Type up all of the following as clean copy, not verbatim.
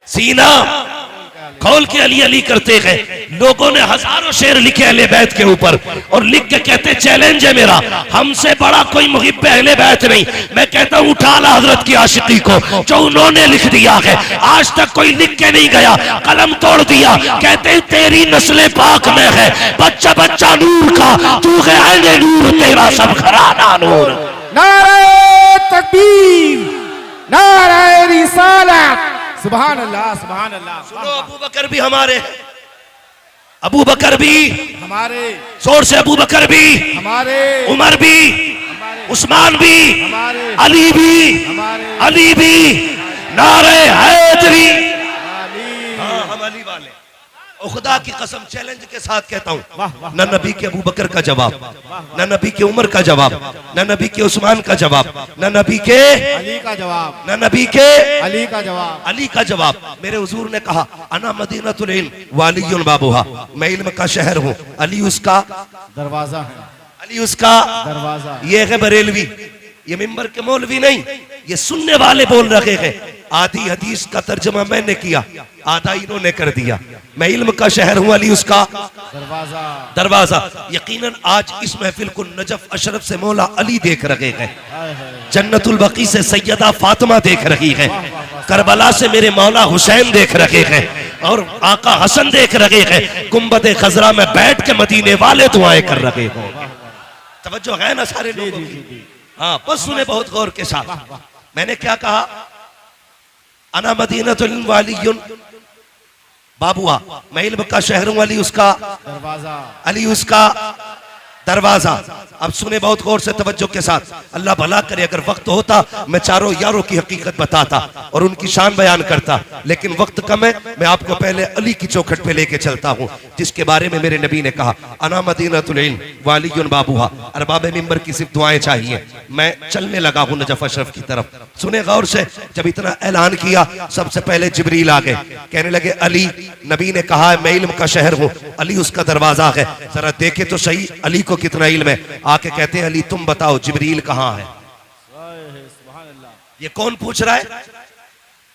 सीना खोल के अली अली करते गए। लोगों ने हजारों शेर लिखे अहले बैत के ऊपर और लिख के कहते चैलेंज है मेरा, हमसे बड़ा कोई मुहिब अहले बैत नहीं। मैं कहता हूं उठा ला हजरत की आशिकी को जो उन्होंने लिख दिया है, आज तक कोई लिख के नहीं गया, कलम तोड़ दिया। कहते हैं तेरी नस्ल पाक में है बच्चा बच्चा नूर का, तू है ऐने नूर तेरा सब घराना नूर। नारे तकबीर, नारे रिसालत, सुभान अल्लाह सुभान अल्लाह। सुनो अबू बकर भी हमारे हैं, अबू बकर भी हमारे, जोर से अबू बकर भी हमारे, उमर भी हमारे, उस्मान भी हमारे, अली भी हमारे, अली भी नारे हैदरी। अली। हाँ हम अली वाले। और खुदा की कसम चैलेंज के साथ कहता हूँ, वाह, वाह, न नबी के अबू बकर का जवाब, न नबी के उमर का जवाब, न नबी के उस्मान का जवाब, न नबी के अली का जवाब, न नबी के अली का जवाब, अली का जवाब। मेरे हुजूर ने कहा अना मदीनतुल इल्म वालियुन बाबुहा, मैं इल्म का शहर हूँ, अली उसका दरवाजा है, अली उसका दरवाजा। ये है बरेलवी, ये मिंबर के मौलवी नहीं, ये सुनने वाले बोल रहे हैं। आधी हदीस का तर्जमा मैंने किया, आधा इन्होंने कर दिया। मैं इल्म का शहर हूँ, अली उसका दरवाजा, दरवाजा। यकीनन आज इस महफिल को नजफ अशरफ से मौला अली देख रहे हैं, जन्नतुल बकी से सैयदा फातिमा देख रही है, करबला से मेरे मौला हुसैन देख रहे हैं और आका हसन देख रहे हैं। गुंबद खजरा में बैठ के मदीने वाले दुआएं कर रहे हो। तवज्जो है ना सारे लोगों की? हाँ बस सुने बहुत गौर के साथ। मैंने क्या कहा? अना मदीनतुल वालियुन बाबुआ, मैं इल्म का शहर हूं, अली उसका दरवाजा, अली उसका दरवाजा। अब सुने बहुत गौर से तवज्जो के साथ। अल्लाह भला करे अगर वक्त होता मैं चारों यारों की हकीकत बताता और उनकी शान बयान करता, लेकिन वक्त कम है। मैं आपको पहले अली की चौखट पे लेके चलता हूँ, जिसके बारे में मेरे नबी ने कहा अना मदीनतुल इल्म वालियुन बाबुहा। अरबाब मिंबर की सिर्फ दुआएं चाहिए। मैं चलने लगा हूँ नजफ अशरफ की तरफ। सुने गौर से, जब इतना ऐलान किया सबसे पहले जिब्रील आ गए, कहने लगे अली, नबी ने कहा है मैं इल्म का शहर हूँ, अली उसका दरवाजा है, जरा देखे तो सही अली को कितना इल्म है। आके कहते हैं अली तुम बताओ जिब्रील कहाँ है? ये कौन पूछ रहा है?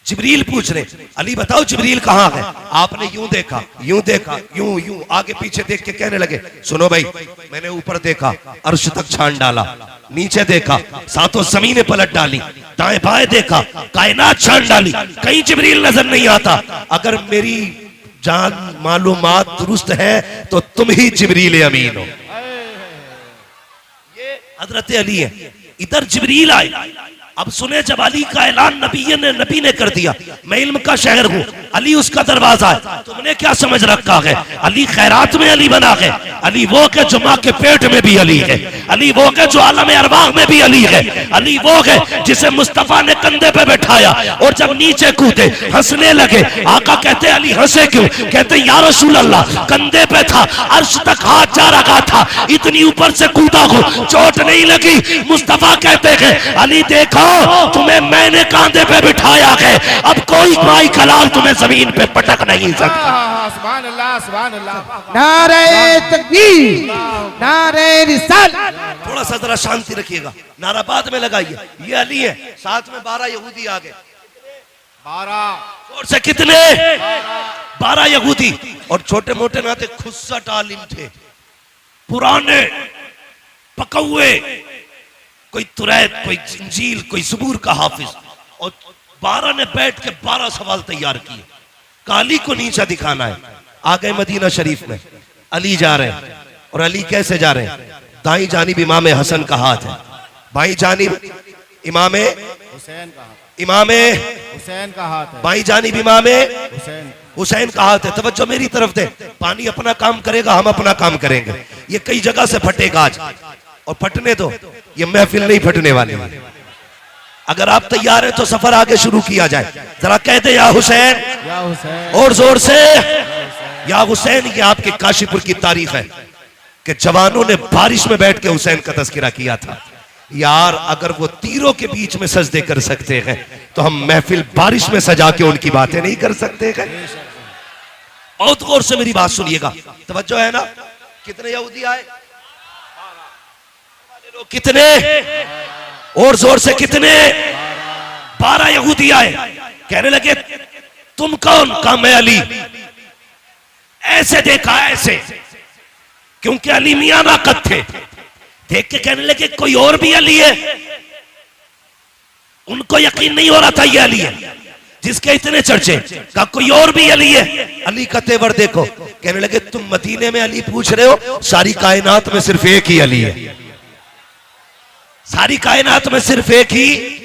जिब्रील पूछ रहे, अली बताओ जिब्रील कहाँ है? आपने यूं देखा, यूं देखा, यूं यूं आगे पीछे देख के कहने लगे सुनो भाई, मैंने ऊपर देखा अर्श तक छान डाला, नीचे देखा सातों जमीनें पलट डाली, दाएं बाएं देखा कायनात छान डाली, कहीं जिब्रील नजर नहीं आता। अगर मेरी जान मालूमात दुरुस्त है तो तुम ही जिब्रील अमीन हो। ये हजरत अली है, इधर जिब्रील आए। अब सुने, जब अली का ऐलान नबी ने कर दिया, मैं इल्म का शहर हूँ, अली उसका दरवाजा है, तुमने क्या समझ रखा है? अली खैरात में अली बना है, अली वो के जो माँ के पेट में भी अली है, अली वो के जो आलम अरवाह में भी अली है, अली वो है जिसे मुस्तफा ने कंधे पे बैठाया और जब नीचे कूदे हंसने लगे। आका कहते अली हंसे क्यों? कहते या रसूल अल्लाह कंधे पे था, अर्श तक हाथ जा रखा था, इतनी ऊपर से कूदा हो, चोट नहीं लगी। मुस्तफा कहते हैं अली देखो तुम्हें मैंने कांधे पे बिठाया है, अब कोई माई कलाल तुम्हें जमीन पे पटक नहीं सकता। सुभान अल्लाह सुभान अल्लाह। नारे तकबीर, नारे रिसालत। थोड़ा सा जरा शांति रखिएगा, नारा बाद में लगाइए। ये अली है, साथ में 12 यहूदी आ गए। 12 और से कितने? 12 यहूदी और छोटे मोटे नाते खुस्सट आलिम थे, पुराने पकौए, कोई तुरैत, कोई इंजील, कोई ज़बूर का हाफिज। और 12 ने बैठ के 12 सवाल तैयार किए। काली को नीचा दिखाना है। आ गए मदीना शरीफ में, अली जा रहे हैं। और अली कैसे जा रहे हैं? दाई जानिब इमाम हसन का हाथ है, बाई जानिब इमाम हुसैन का हाथ, इमाम हुसैन का हाथ है, बाई जानिब इमाम हुसैन, हुसैन का हाथ है। तवज्जो मेरी तरफ दे, पानी अपना काम करेगा, हम अपना काम करेंगे। ये कई जगह से फटेगा आज, और फटने दो, ये महफिल नहीं फटने वाली है। अगर आप तैयार हैं तो सफर आगे शुरू किया जाए। जरा कह दे या हुसैन, या हुसैन, और जोर से या हुसैन। ये आपके काशीपुर की तारीख है कि जवानों ने बारिश में बैठ के हुसैन का तज़किरा किया था। यार अगर वो तीरों के बीच में सजदे कर सकते हैं तो हम महफिल बारिश में सजा के उनकी बातें नहीं कर सकते हैं? बहुत गौर से मेरी बात सुनिएगा, तवज्जो है ना? कितने यहूदी आए? कितने? और जोर से कितने? 12 यहूदी आए। कहने लगे तुम कौन? कहा मैं अली। ऐसे देखा, ऐसे, क्योंकि अली मियां नाकत थे। देख के कहने लगे कोई और भी अली है। उनको यकीन नहीं हो रहा था ये अली है जिसके इतने चर्चे। कहा कोई और भी अली है। अली का तेवर देखो। कहने लगे तुम मदीने में अली पूछ रहे हो, सारी कायनात में सिर्फ एक ही अली है। सारी कायनात में सिर्फ एक ही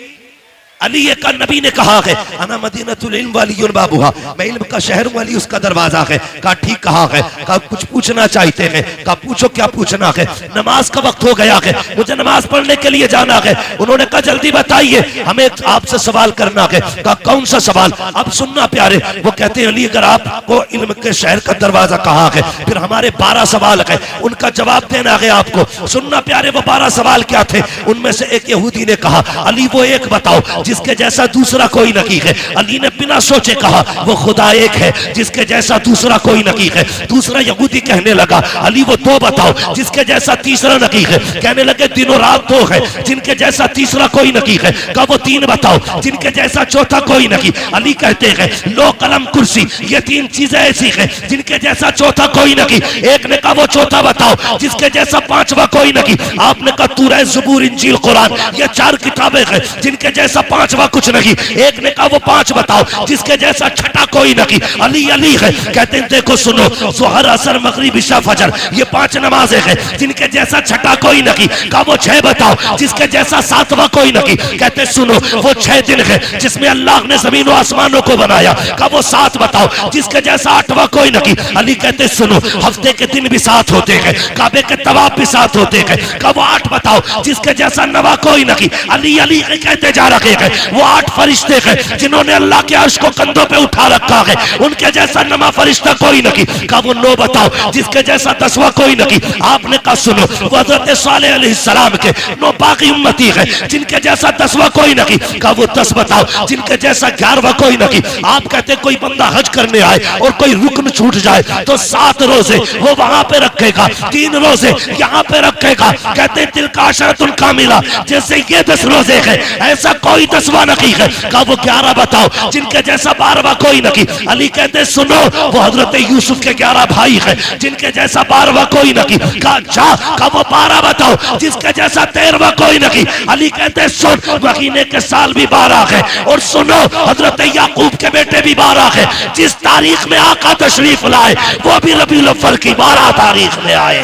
अली है। का नबी ने कहा है अना मदीनतुल इल्म वलियुल बाबुहा, मैं इल्म का शहर हूं, अली उसका दरवाजा है। कहा ठीक कहा है। कहा कुछ पूछना चाहते हैं। कहा पूछो क्या पूछना है। नमाज का वक्त हो गया है, मुझे नमाज पढ़ने के लिए जाना है। उन्होंने कहा जल्दी बताइए, हमें आपसे सवाल करना है। कहा कौन सा सवाल? अब सुनना प्यारे। वो कहते हैं अली अगर आपको इल्म के शहर का दरवाजा कहा है, फिर हमारे 12 सवाल है, उनका जवाब देना है आपको। सुनना प्यारे, वो 12 सवाल क्या थे? उनमें से एक यहूदी ने कहा अली वो एक बताओ जिसके जैसा दूसरा कोई नहीं है। अली ने बिना सोचे कहा वो खुदा एक है जिसके जैसा दूसरा कोई नहीं है। दूसरा यहूदी कहने लगा अली वो 2 बताओ जिसके जैसा तीसरा नहीं है। कहने लगे दिनों रात 2 है जिनके जैसा तीसरा कोई नहीं है। कहा वो 3 बताओ जिनके जैसा चौथा कोई नहीं। अली कहते हैं लो कलम कुर्सी, ये 3 चीजें ऐसी है जिनके जैसा चौथा कोई नहीं। एक ने कहा वो चौथा बताओ जिसके जैसा 5वां कोई नहीं। आपने कहा तौरात, ज़बूर, इंजील, कुरान, ये 4 किताबें हैं जिनके जैसा 5वां कुछ नहीं। एक ने कहा वो 5 बताओ जिसके जैसा छठा कोई नहीं। अली अली है। कहते हैं देखो सुनो, ज़ोहर, असर, मगरिब, इशा, फजर, ये 5 नमाजें हैं जिनके जैसा छठा कोई नहीं। कहा वो 6 बताओ जिसके जैसा 7वां कोई नहीं। कहते सुनो वो 6 दिन है जिसमें अल्लाह ने जमीन और आसमानों को बनाया। कहा वो 7 बताओ जिसके जैसा 8वां कोई नहीं। अली कहते सुनो हफ्ते के दिन भी 7 होते हैं, काबे के तवाफ भी 7 होते हैं। कहा वो 8 बताओ जिसके जैसा 9वां कोई नहीं। अली अली कहते जा रहे हैं वो 8 फरिश्ते हैं जिन्होंने अल्लाह के अर्श को कंधों पे उठा रखा है, उनके जैसा 9वां फरिश्ता कोई नहीं। कहा वो 9 बताओ जिसके जैसा 10वां कोई नहीं। आपने कहा सुनो वो हज़रत सालेह अलैहिस्सलाम के 9 बाकी उम्मती है जिनके जैसा 10वां कोई नहीं। कहा वो 10 बताओ जिनके जैसा 11वां कोई नहीं। आप कहते कोई बंदा हज करने आए और कोई रुकन छूट जाए तो 7 रोजे वो वहां पे रखेगा, 3 रोजे यहाँ पे रखेगा। कहते तिलका अशरतुन कामिला, जैसे ये 10 रोजे है ऐसा कोई 10वां नहीं है। कहा वो 11 बताओ जिनके जैसा 12वां कोई नहीं। अली कहते सुनो वो हजरत यूसुफ के 11 भाई है जिनके जैसा 12वां कोई नहीं। कहा जा। कहा वो 12 बताओ जिसके जैसा 13वां कोई नहीं। अली कहते सुन महीने के साल भी 12 है और सुनो हजरत याकूब के बेटे भी 12 है। जिस तारीख में आका तशरीफ लाए वो भी रबीउल अव्वल की 12 तारीख में आए।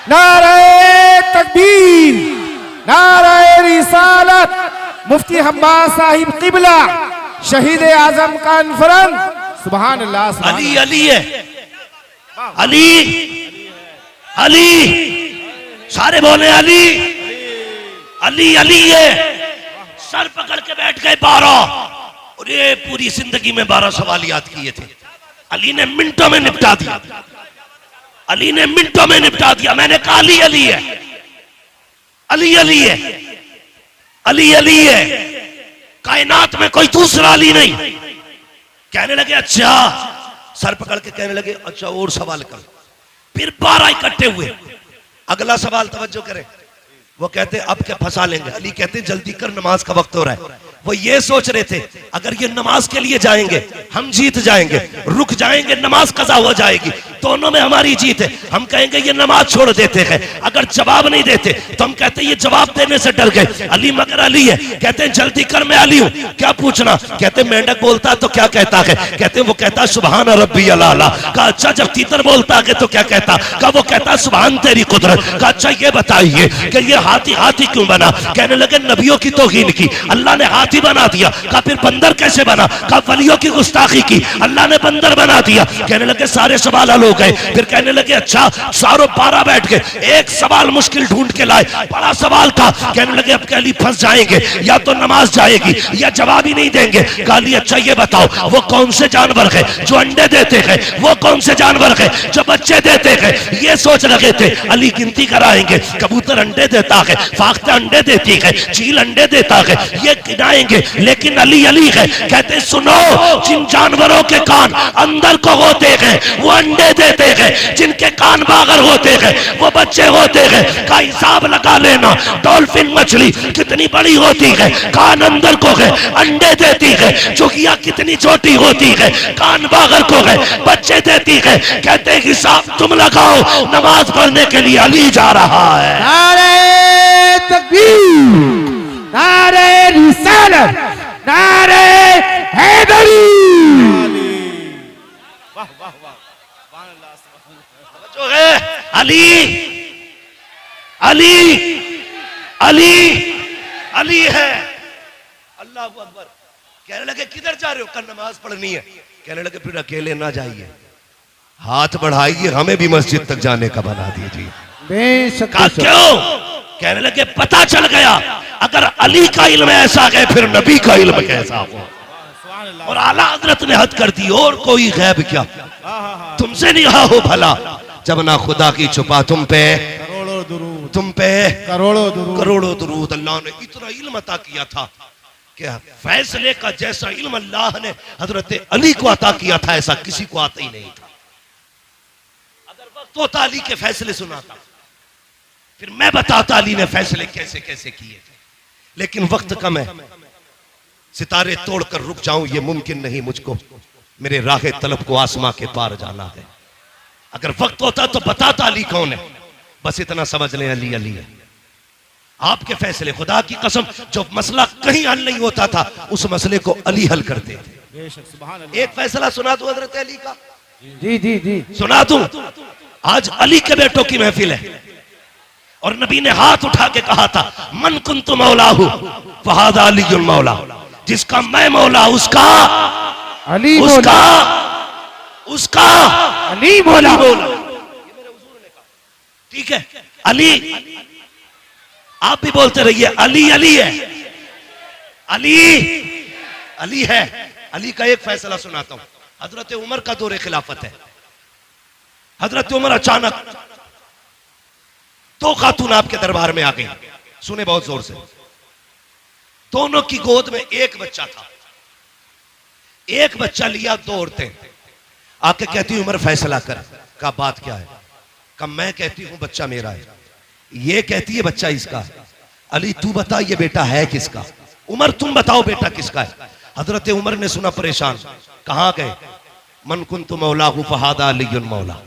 नारे तकबीर, नारे रिसालत, मुफ्ती हम्माद साहिब किबला, शहीद आजम कॉन्फ्रेंस। सुभान अल्लाह, सुभान अली अली है। अली अली, सारे बोले अली अली अली है। सर पकड़ के बैठ गए 12 और ये पूरी जिंदगी में 12 सवाल याद किए थे। अली ने मिनटों में निपटा दिया। अली ने मिनटों में निपटा दिया। मैंने कहा अली अली है, अली अली है, अली अली है, कायनात में कोई दूसरा अली नहीं। कहने लगे अच्छा, सर पकड़ के कहने लगे अच्छा और सवाल कर। फिर 12 इकट्ठे हुए। अगला सवाल तवज्जो करें। वो कहते अब क्या फंसा लेंगे। अली कहते जल्दी कर नमाज का वक्त हो रहा है। वो ये सोच रहे थे अगर ये नमाज के लिए जाएंगे हम जीत जाएंगे, रुक जाएंगे नमाज कज़ा हो जाएगी, दोनों में हमारी जीत है। हम कहेंगे ये नमाज छोड़ देते हैं। अगर जवाब नहीं देते तो हम कहते ये जवाब देने से डर गए। अली मगर अली है। कहते हैं जल्दी कर मैं अली हूं, क्या पूछना। कहते मेंढक बोलता तो क्या कहता है। कहते वो कहता सुभान रब्बी अला। कहा अच्छा जब तीतर बोलता है तो क्या कहता। कहा वो कहता सुभान तेरी कुदरत। कहा अच्छा ये बताइए कि ये हाथी हाथी क्यों बना। कहने लगे नबियों की तौहीन की, अल्लाह ने हाथी बना दिया। कहा फिर बंदर कैसे बना। कहा वलियों की गुस्ताखी की, अल्लाह ने बंदर बना दिया। कहने लगे सारे सवाल हल हो गए। फिर कहने लगे अच्छा सारों 12 बैठ गए, एक सवाल मुश्किल ढूंढ के लाए, बड़ा सवाल था। कहने लगे अब अली फंस जाएंगे, या तो नमाज जाएगी या जवाब ही नहीं देंगे। कहा अली अच्छा ये बताओ वो कौन से जानवर है जो अंडे देते हैं, वो कौन से जानवर है जो बच्चे देते हैं। ये सोच रहे थे। अली गिनती कराएंगे, कबूतर अंडे देता है, फाख्ता अंडे देती है, चील अंडे देता है, ये गिनाएंगे। लेकिन अली अली है। कहते सुनो जिन जानवरों के कान अंदर को होते हैं वो अंडे देते हैं, जिनके कान बागर होते हैं, वो बच्चे होते हैं, का हिसाब लगा लेना। डॉल्फिन मछली कितनी बड़ी होती है, कान अंदर को है, अंडे देती है। चुगिया कितनी छोटी होती है, कान बागर को है, बच्चे देती है। कहते हैं हिसाब तुम लगाओ, नमाज पढ़ने के लिए अली जा रहा है। नारे तकबीर, नारे रिसालत, नारे हैदरी। वाह वाह वाह, सुभान अल्लाह, सुभान अल्लाह। जो है अली अली अली अली है। अल्लाह अकबर। कहने लगे किधर जा रहे हो? कल नमाज पढ़नी है। कहने लगे फिर अकेले ना जाइए, हाथ बढ़ाइए, हमें भी मस्जिद तक जाने का बना दीजिए। बेशक कहा क्यों? कहने लगे पता चल गया अगर अली का इल्म ऐसा है फिर नबी का इल्म कैसा हो। सुभान अल्लाह। और आला हजरत ने हद कर दी, और कोई गैब क्या, हाँ हाँ हाँ, तुमसे नहीं रहा हो भला, जब ना खुदा की छुपा तुम पे, करोड़ों दुरूद, तुम पे करोड़ों दुरूद। करोड़ों दुरूद। अल्लाह ने इतना इल्म अता किया था कि फैसले का जैसा इल्म अल्लाह ने हजरत अली को अता किया था, ऐसा किसी को आता ही नहीं था। अगर वक्त होता अली के फैसले सुनाता, फिर मैं बताता अली ने फैसले कैसे कैसे किए थे, लेकिन वक्त कम है। सितारे तोड़कर रुक जाऊं ये मुमकिन नहीं मुझको, मेरे राह तलब को आसमां के पार जाना है। अगर वक्त होता तो बताता अली कौन है, बस इतना समझ लें अली अली है। आपके फैसले, खुदा की कसम, जो मसला कहीं हल नहीं होता था उस मसले को अली हल करते थे। बेशक, सुभान अल्लाह। एक फैसला सुना दूं हजरत अली का, जी जी जी, सुना दूं। आज अली के बेटों की महफिल है और नबी ने हाथ उठा के कहा था मन कुन्तु मौलाहु फहादा अलीयुल मौला। जिसका मैं मौला उसका अली उसका मौला, उसका अली मौला। ठीक है, अली, आप भी बोलते रहिए अली अली है, अली अली है। अली का एक फैसला सुनाता हूं। हजरत उमर का दौरे खिलाफत है। हजरत उमर अचानक दो खातून आपके दरबार में आ गई, सुने बहुत जोर से। दोनों की गोद में एक बच्चा था, एक बच्चा लिया, दो औरतें आके कहती उमर फैसला कर। का बात क्या है? का मैं कहती हूं बच्चा मेरा है, ये कहती है बच्चा इसका। अली तू बता ये बेटा है किसका? उमर तुम बताओ बेटा किसका है? हजरत उमर ने सुना, परेशान, कहां गए? मन कुन्तु मौलाहु फहादा अलीयुल मौला।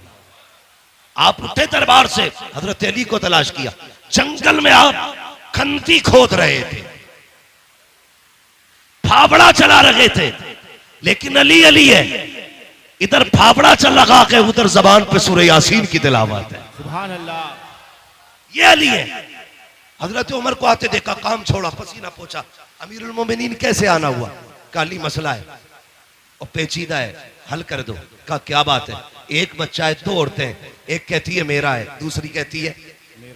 आप उठे दरबार से, हजरत अली को तलाश किया। जंगल में आप खंती खोद रहे थे, फावड़ा चला रहे थे, लेकिन अली अली है। इधर फावड़ा चल लगा के उधर जबान पे सूरह यासीन की तिलावत है। सुभान अल्लाह। ये अली है। हजरत उमर को आते देखा, काम छोड़ा, पसीना पोछा। अमीरुल मोमिनीन कैसे आना हुआ? काली मसला है और पेचीदा है, हल कर दो। का क्या बात है? एक बच्चा है, दो औरतें हैं, एक कहती है मेरा है, दूसरी कहती है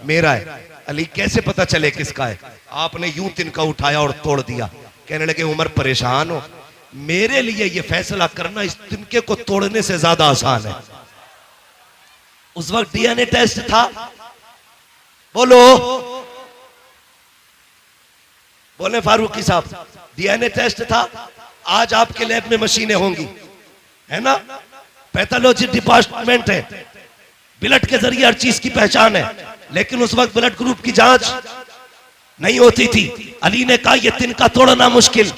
मेरा है। अली कैसे पता चले किसका है? आपने यूं तिनका उठाया और तोड़ दिया। कहने लगे उमर परेशान हो, मेरे लिए ये फैसला करना इस तिनके को तोड़ने से ज्यादा आसान है। उस वक्त डीएनए टेस्ट था, बोलो बोले फारूकी साहब, डीएनए टेस्ट था। आज आपके लैब में मशीनें होंगी, है ना, पैथोलॉजी डिपार्टमेंट है, ब्लड के जरिए हर चीज की पहचान है। लेकिन उस वक्त ब्लड ग्रुप की जांच नहीं होती थी। अली ने कहा यह तिनका तोड़ना मुश्किल,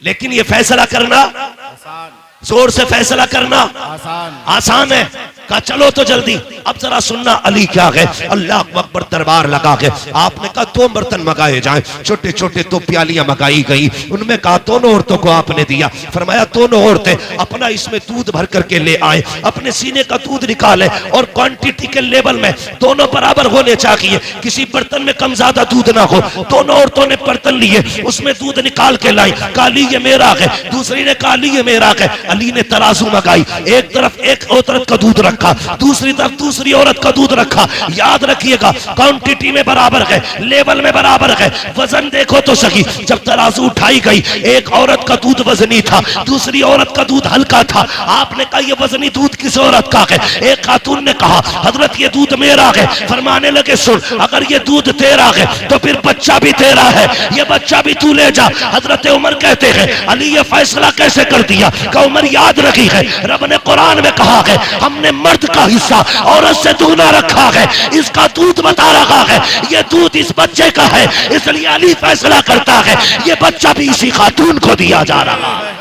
लेकिन यह फैसला करना आसान, जोर से फैसला करना आसान। आसान है। कहा चलो तो जल्दी। अब जरा सुनना अली क्या है। अल्लाह अकबर दरबार लगा के आपने कहा दो बर्तन मंगाए जाएं, छोटे छोटे दो प्यालियां मंगाई गई। उनमें कहा दोनों औरतों को आपने दिया। फरमाया दोनों औरतें अपना इसमें दूध भर करके ले आए, अपने सीने का दूध निकाले और क्वांटिटी के लेवल में दोनों बराबर होने चाहिए, किसी बर्तन में कम ज्यादा दूध ना हो। दोनों औरतों ने बर्तन लिए, उसमें दूध निकाल के लाई। काली ये मेरा है, दूसरी ने काली ये मेरा है। अली ने तराजू मंगाई, एक तरफ एक औरत का दूध रखा, रखा, दूसरी तरफ दूसरी औरत का दूध रखा। याद रखिएगा, क्वांटिटी में बराबर है, लेवल में बराबर है, वजन देखो तो सही। जब तराजू उठाई गई, एक औरत का दूध वजनी था, दूसरी औरत का दूध हल्का था। आपने कहा ये वजनी दूध किस औरत का है? एक खातून ने कहा हजरत ये दूध मेरा है। फरमाने लगे सुन, अगर ये दूध तेरा है तो फिर बच्चा भी तेरा है, ये बच्चा भी तू ले जा। हजरत उमर कहते हैं अली ये फैसला कैसे कर दिया? कि उमर याद रखी है, रब ने कुरान में कहा है हमने मर्द का हिस्सा औरत से दूना रखा है, इसका दूध बता रहा है ये दूध इस बच्चे का है, इसलिए अली फैसला करता है ये बच्चा भी इसी खातून को दिया जा रहा है।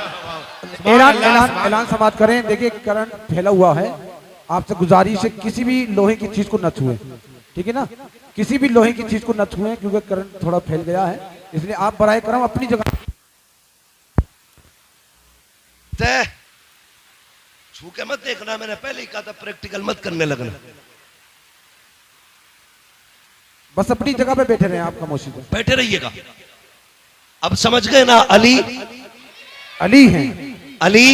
ऐलान ऐलान ऐलान समाप्त करें। देखिए करंट फैला हुआ है, आपसे गुजारिश है किसी भी लोहे की चीज को न छुए, ठीक है ना? किसी भी लोहे की चीज को न छुए क्योंकि करंट थोड़ा फैल गया है, इसलिए आप बराए करम अपनी जगह छू के मत देखना, मैंने पहले ही कहा था प्रैक्टिकल मत करने लगना। बस अपनी जगह पे बैठे रहे आप खामोशी से, बैठे रहिएगा। अब समझ गए ना, अली अली हैं, अली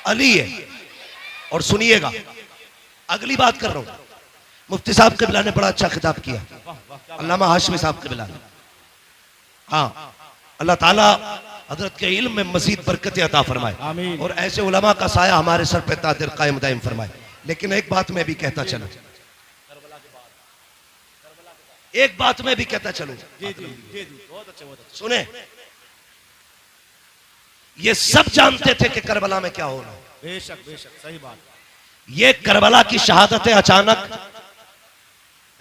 अली है। और सुनिएगा अगली बात कर रहा हूं, मुफ्ती साहब क़िबला ने बड़ा अच्छा खिताब किया, अल्लामा हाशमी साहब क़िबला ने। हाँ, अल्लाह ताला हजरत के इल्म में मजीद बरकत अता फरमाए और ऐसे उलमा का साया हमारे सर पे तादिर कायम दायम फरमाए। लेकिन एक बात मैं भी कहता चलूं, एक बात मैं भी कहता चलूं, सुने, ये सब जानते थे कि करबला में क्या होना। बेशक बेशक सही बात। ये करबला की शहादतें अचानक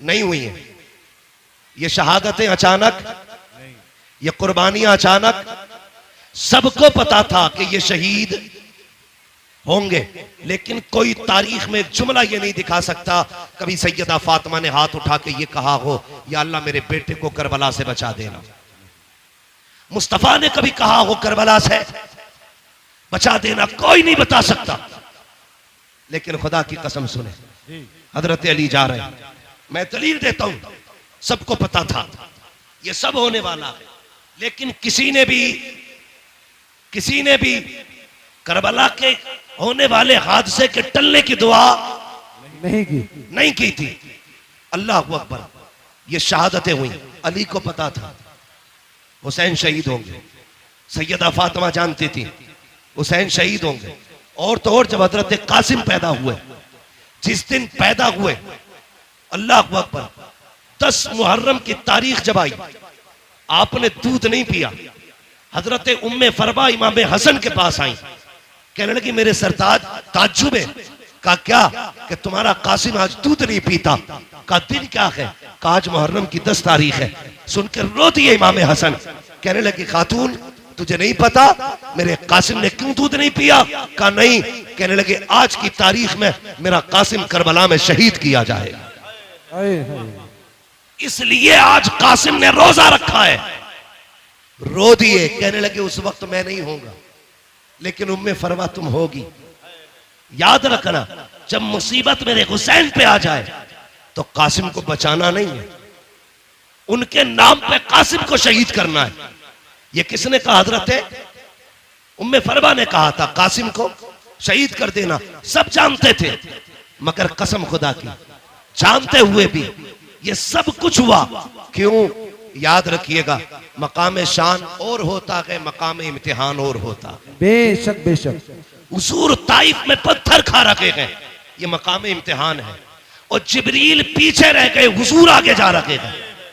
नहीं हुई हैं, ये शहादतें अचानक, ये कुर्बानियां अचानक। सबको पता था कि ये शहीद होंगे, लेकिन कोई तारीख में एक जुमला ये नहीं दिखा सकता कभी सैयदा फातिमा ने हाथ उठा के ये कहा हो या अल्लाह मेरे बेटे को करबला से बचा देना। मुस्तफा ने कभी कहा हो करबला से बचा देना, कोई नहीं बता सकता। लेकिन खुदा की कसम सुने, हजरत अली जा रहे हैं, मैं दलील देता हूं, सबको पता था ये सब होने वाला है, लेकिन किसी ने भी करबला के होने वाले हादसे के टलने की दुआ नहीं की थी। अल्लाह अकबर, ये शहादतें हुई, अली को पता था हुसैन शहीद होंगे, सैयदा फातिमा जानती थी हुसैन शहीद होंगे। और तो और जब हजरत कासिम पैदा हुए, जिस दिन पैदा हुए, अल्लाह अकबर, 10 मुहर्रम की तारीख जब आई, आपने दूध नहीं पिया। हजरत उम्मे फरबा इमाम हसन के पास आई, कहने लगी मेरे सरताज ताज्जुब है। कहा क्या? कि तुम्हारा कासिम आज दूध नहीं पीता। का दिन क्या है? कहा आज मुहर्रम की 10 तारीख है। सुनकर रो दिए इमाम हसन, कहने लगी खातून तुझे नहीं पता मेरे कासिम ने क्यों दूध नहीं पिया? कहा नहीं। कहने लगे आज की तारीख में मेरा कासिम करबला में शहीद किया जाएगा, इसलिए आज कासिम ने रोजा रखा है। रो दिए, कहने लगे उस वक्त मैं नहीं होगा, लेकिन उम्मे फरवा तुम होगी। याद रखना, जब मुसीबत मेरे हुसैन पे आ जाए तो कासिम को बचाना नहीं है, उनके नाम पे कासिम को शहीद करना है। ये किसने कहा? हजरत उम्मे फरवा ने कहा था कासिम को शहीद कर देना। सब जानते थे, मगर कसम खुदा की, जानते हुए भी ये सब कुछ हुआ क्यों? याद रखिएगा, मकाम शान और होता है, मकाम इम्तिहान और होता है। बेशक बेशक। हुजूर ताइफ में पत्थर खा रखे गए, ये मकाम इम्तिहान है, और जिब्रील पीछे रह गए, हुजूर आगे जा रखे गए,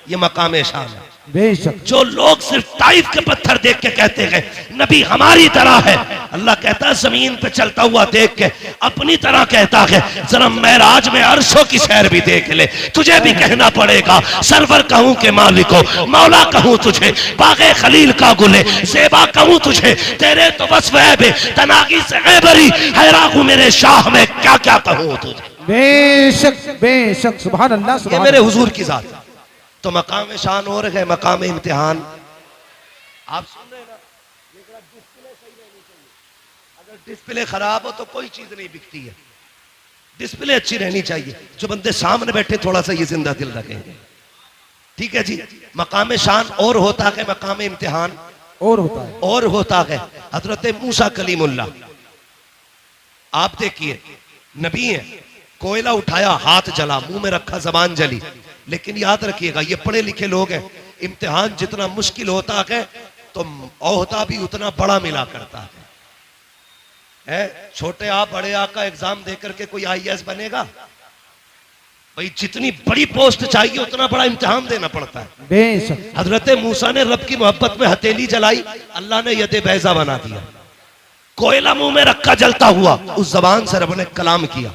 ये मकाम शान है। बेशक। जो लोग सिर्फ ताइफ के पत्थर देख के कहते हैं नबी हमारी तरह है, अल्लाह कहता है जमीन पे चलता हुआ देख के अपनी तरह कहता है, जरा मेराज में अर्शों की सैर भी देख ले, तुझे भी कहना पड़ेगा सरवर कहूं के मालिको, मौला कहूं तुझे, बागे खलील का गुले, ज़ेबा कहूं तुझे, तेरे तो बस वह बे तनागी से गैबरी, हैरान हूं मेरे शाह में क्या क्या कहूं तुझे। बेशक बेशक, सुभान अल्लाह, ये मेरे हुजूर की जात। तो मकाम शान और है, मकाम इम्तिहान। आप सुन रहे हैं ना, डिस्प्ले सही रहनी चाहिए। अगर डिस्प्ले खराब हो तो कोई चीज नहीं बिकती है, डिस्प्ले अच्छी रहनी चाहिए। जो बंदे सामने बैठे थोड़ा सा ये जिंदा दिल रखेंगे, ठीक है जी। मकाम शान और होता है, मकाम इम्तिहान और होता है, और होता है। हजरत मूसा कलीमुल्लाह, आप देखिए नबी है, कोयला उठाया हाथ जला, मुंह में रखा जबान जली। लेकिन याद रखिएगा ये पढ़े लिखे लोग हैं, इम्तिहान जितना मुश्किल होता है तो ओहदा भी उतना बड़ा मिला करता है। छोटे आ बड़े आ का एग्जाम देकर के कोई आईएएस बनेगा? भाई जितनी बड़ी पोस्ट चाहिए उतना बड़ा इम्तिहान देना पड़ता है। बेशक हजरत मूसा ने रब की मोहब्बत में हथेली जलाई, अल्लाह ने यदे बैजा बना दिया। कोयला मुंह में रखा जलता हुआ, उस जबान से रब ने कलाम किया,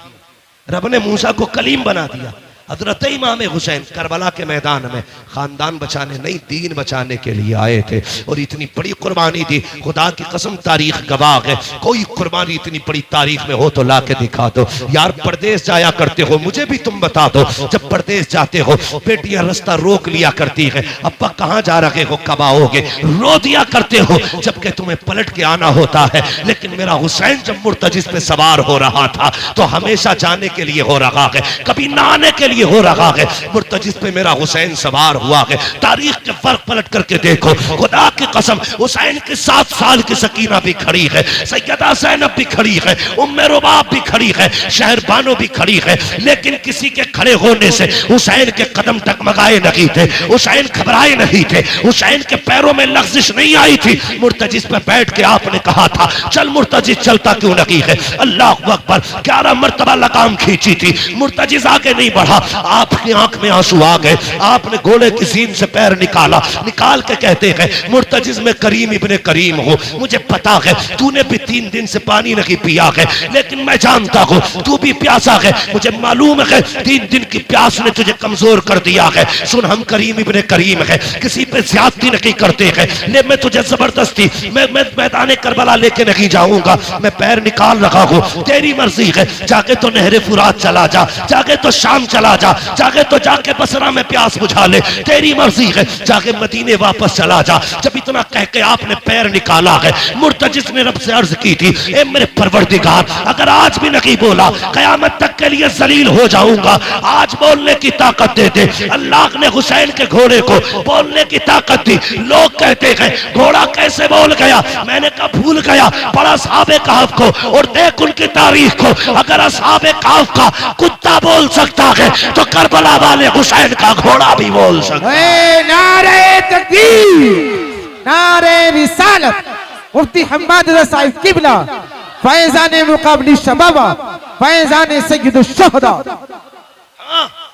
रब ने मूसा को कलीम बना दिया। हजरत इमाम हुसैन करबला के मैदान में खानदान बचाने नहीं दीन बचाने के लिए आए थे और इतनी बड़ी कुर्बानी दी। खुदा की कसम तारीख गवाह है, कोई कुर्बानी इतनी बड़ी तारीख में हो तो ला के दिखा दो। यार परदेश जाया करते हो, मुझे भी तुम बता दो, जब परदेश जाते हो बेटियां रास्ता रोक लिया करती है, अब्बा कहाँ जा रहे हो, कब आओगे, रो दिया करते हो जबकि तुम्हें पलट के आना होता है। लेकिन मेरा हुसैन जब मुर्तजिस पे सवार हो रहा था तो हमेशा जाने के लिए हो रहा है, कभी ना आने के लिए हो रहा है। मुर्तजिस पे मेरा हुसैन सवार हुआ है। तारीख के फर्क पलट करके देखो, खुदा की कसम हुसैन के 7 साल की सकीना भी खड़ी है, सैयदा ज़ैनब भी खड़ी है, उम्मे रुबाब भी खड़ी है, शहर बानो भी खड़ी है। लेकिन किसी के खड़े होने से हुसैन के कदम टकमगाए नहीं थे, हुसैन घबराए नहीं थे, हुसैन के पैरों में लग़ज़िश नहीं आई थी। मुर्तजिस पे बैठ के आपने कहा था चल मुर्तजिस, चलता क्यों नहीं है? अल्लाह अकबर, 11 मर्तबा लगाम खींची थी, मुर्तजिस आगे नहीं बढ़ा। आपकी आंख में आंसू आ गए, आपने घोड़े की सीन से पैर निकाला, निकाल के कहते हैं मुर्तजिस में करीम इब्ने करीम हो, मुझे पता है तूने भी 3 दिन से पानी नहीं पिया है, लेकिन मैं जानता हूं तू भी प्यासा है, मुझे मालूम है 3 दिन की प्यास ने तुझे कमजोर कर दिया है। सुन, हम करीम इब्ने करीम है, किसी पे ज्यादती नहीं करते हैं, ले मैं तुझे जबरदस्ती मैं मैदान करबला लेके नहीं जाऊंगा, मैं पैर निकाल रहा हूं, तेरी मर्जी है, जाके तो नहरे फुरात चला जा, जाके तो शाम चला जा, जाके तो जाके बसरा में प्यास बुझा ले, तेरी मर्जी है, जाके मदीने वापस चला जा। जब इतना कह के आपने पैर निकाला है, मुर्तजिस ने रब से अर्ज की थी, ए मेरे परवरदिगार, अगर आज भी नहीं बोला कयामत तक के लिए जलील हो जाऊंगा, आज बोलने की ताकत दे दे। अल्लाह ने हुसैन के घोड़े को बोलने की ताकत दी। लोग कहते हैं घोड़ा कैसे बोल गया, मैंने कहा भूल गया, पढ़ा असहाबे कहफ को और देख उनकी तारीख को। अगर असहाबे कहफ का कुत्ता बोल सकता है तो करबला वाले हुसैन का घोड़ा भी बोल सकता है। नारे तकबीर, नारे रिसालत, मुफ्ती हम्माद रज़ा साहिब किबला, फैज़ान मुक़ाबली शबाबा, फैज़ान सय्यदुश शुहदा।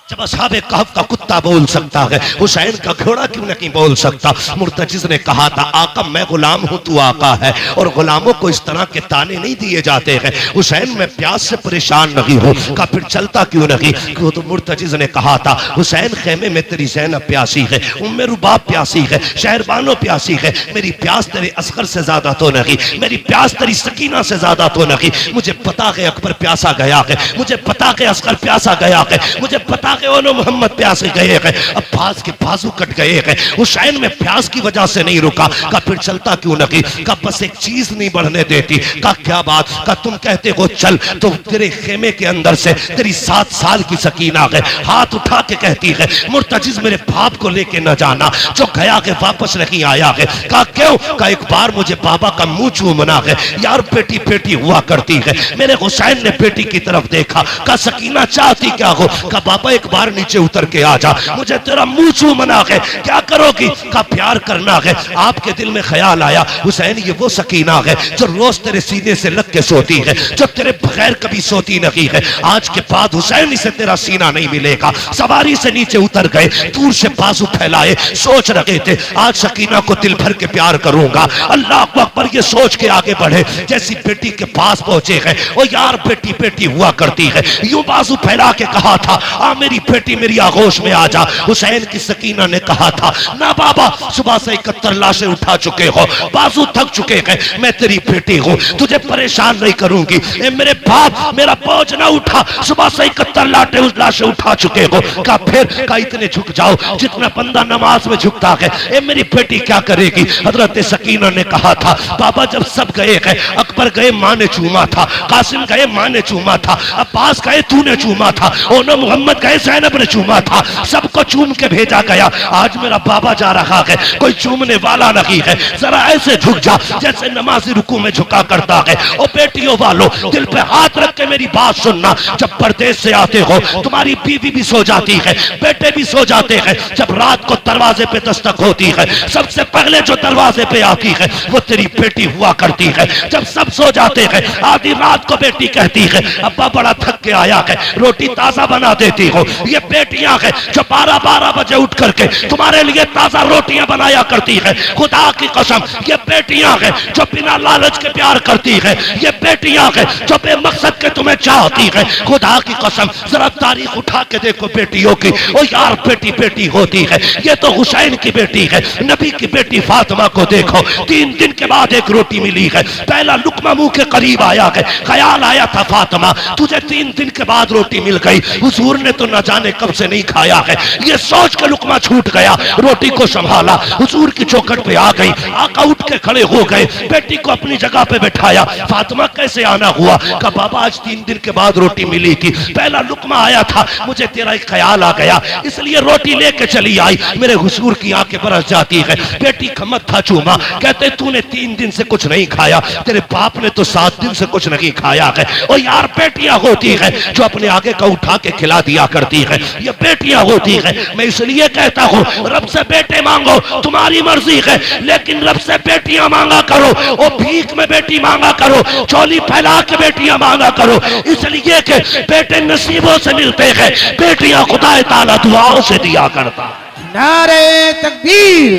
जब असहाबे कहफ का कुत्ता बोल सकता है, हुसैन का घोड़ा क्यों नहीं बोल सकता? मुर्तजिस ने कहा था आका मैं गुलाम हूं, तू आका है, और गुलामों को इस तरह के ताने नहीं दिए जाते हैं। हुसैन मैं प्यास से परेशान नहीं हूं, का फिर चलता क्यों नहीं? क्यों? तो मुर्तजिस ने कहा था हुसैन खेमे में तेरी ज़ैनब प्यासी है, उम्मे रुबाब प्यासी है, शहरबानो प्यासी है, मेरी प्यास तेरे असगर से ज्यादा तो नहीं, मेरी प्यास तेरी सकीना से ज्यादा तो नहीं। मुझे पता है अकबर प्यासा गया है, मुझे पता है असगर प्यासा गया है, मुझे पता है ओनो मोहम्मद प्यासे गए हैं, अब्बास के बाजू कट गए हैं। हुसैन में प्यास की वजह से नहीं रुका, का फिर चलता क्यों नहीं? का बस एक चीज नहीं बढ़ने देती। का क्या बात? का तुम कहते हो चल, तो तेरे खेमे के अंदर से तेरी 7 साल की सकीना है, हाथ उठा के कहती है मुर्तजिस मेरे बाप को लेके न जाना, जो गया के वापस नहीं आया है। का क्यों? का एक बार मुझे बाबा का मुंह चूमना है। यार बेटी बेटी हुआ करती है, मेरे हुसैन ने बेटी की तरफ देखा, का सकीना चाहती क्या हो? का बाबा एक बार नीचे उतर के आ जा, मुझे तेरा मुंह चूमना है। क्या करोगी? का प्यार करना है। आपके दिल में ख्याल आया हुसैन ये वो सकीना है जो रोज तेरे सीने से लग के सोती है, जो तेरे बगैर कभी सोती नहीं है। आज के बाद हुसैन इसे तेरा सीना नहीं मिलेगा। सवारी से नीचे उतर गए, दूर से बाजू फैलाए, सोच रहे थे आज सकीना को दिल भर के प्यार करूंगा। अल्लाह अकबर ये सोच के आगे बढ़े, जैसी बेटी के पास पहुंचे हैं, ओ यार बेटी बेटी हुआ करती है, यूं बाजू फैला के कहा था आ मेरी बेटी मेरी आगोश में आ जा। हुसैन की सकीना ने कहा था ना बाबा, सुबह से 71 लाशें उठा चुके हो, बाजू थक चुके हैं, मैं तेरी बेटी हूं, तुझे परेशान नहीं करूंगी। ए मेरे बाप मेरा बोझ ना उठा, सुबह से 71 लाशें उठा चुके हो। का फिर का इतने झुक जाओ जितना बंदा नमाज में झुकता है। ए मेरी बेटी क्या करेगी? हजरत सकीना ने कहा था बाबा जब सब गए हैं, अकबर गए माँ ने चूमा था, कासिम गए माँ ने चूमा था, अब्बास गए तूने चूमा था, ओनो मोहम्मद गए ज़ैनब ने चूमा था, सबको चूम के भेजा गया। आज मेरा बाबा जा रहा है, कोई चूमने वाला नहीं है, जरा ऐसे झुक जा जैसे नमाजी रुकू में झुका करता है। ओ बेटियों वालों, दिल पे हाथ रख के मेरी बात सुनना। जब परदेश से आते हो, तुम्हारी बीवी भी सो जाती है, बेटे भी सो जाते हैं। जब रात को दरवाजे पे दस्तक होती है, सबसे पहले जो दरवाजे पे आती है वो तेरी बेटी हुआ करती है। जब सब सो जाते हैं, आधी रात को बेटी कहती है अब्बा बड़ा थक के आया है, रोटी ताजा बना देती हो। ये बेटियां हैं जो 12-12 बजे उठ करके तुम्हारे लिए ताजा रोटियां बनाया करती है। खुदा की कसम, ये बेटियां हैं जो बिना लालच के प्यार करती है। ये बेटियां हैं जो बेमकसद के तुम्हें चाहती है। खुदा की कसम, जरा तारीख उठा के देखो बेटियों की। ओ यार, बेटी बेटी होती है। ये तो हुसैन की बेटी है, नबी की बेटी फातिमा को देखो, 3 दिन के बाद एक रोटी मिली है। पहला लुकमा मुंह के करीब आया है, ख्याल आया था फातिमा तुझे 3 दिन के बाद रोटी मिल गई, हुजूर ने तो न जाने कब से नहीं खाया है। ये सोच के लुकमा छूट गया, रोटी को संभाला, हुजूर की चौखट पे आ गई। आका उठ के खड़े हो गए, बेटी को अपनी जगह पे बैठाया। फातिमा कैसे आना हुआ? कहा बाबा आज 3 दिन के बाद रोटी मिली थी, पहला लुकमा आया था, मुझे तेरा एक ख्याल आ गया, इसलिए रोटी लेके चली आई। मेरे हुजूर की आंखें बरस जाती है। बेटी खमत था चूमा, कहते तूने 3 दिन से कुछ नहीं खाया, तेरे बाप ने तो 7 दिन से कुछ नहीं खाया है। और यार, बेटियां होती है जो अपने आगे का उठा के खिला दिया करती है। ये बेटियां होती है। मैं इसलिए कहता हूँ रब से बेटे मांगो, तुम्हारी मर्जी है, लेकिन रब से बेटियां मांगा करो। और भीख में बेटी मांगा करो, चोली फैला के बेटियां मांगा करो, इसलिए कि बेटे नसीबों से मिलते हैं, बेटियां खुदा ताला दुआओं से दिया करता है। नारे तकबीर,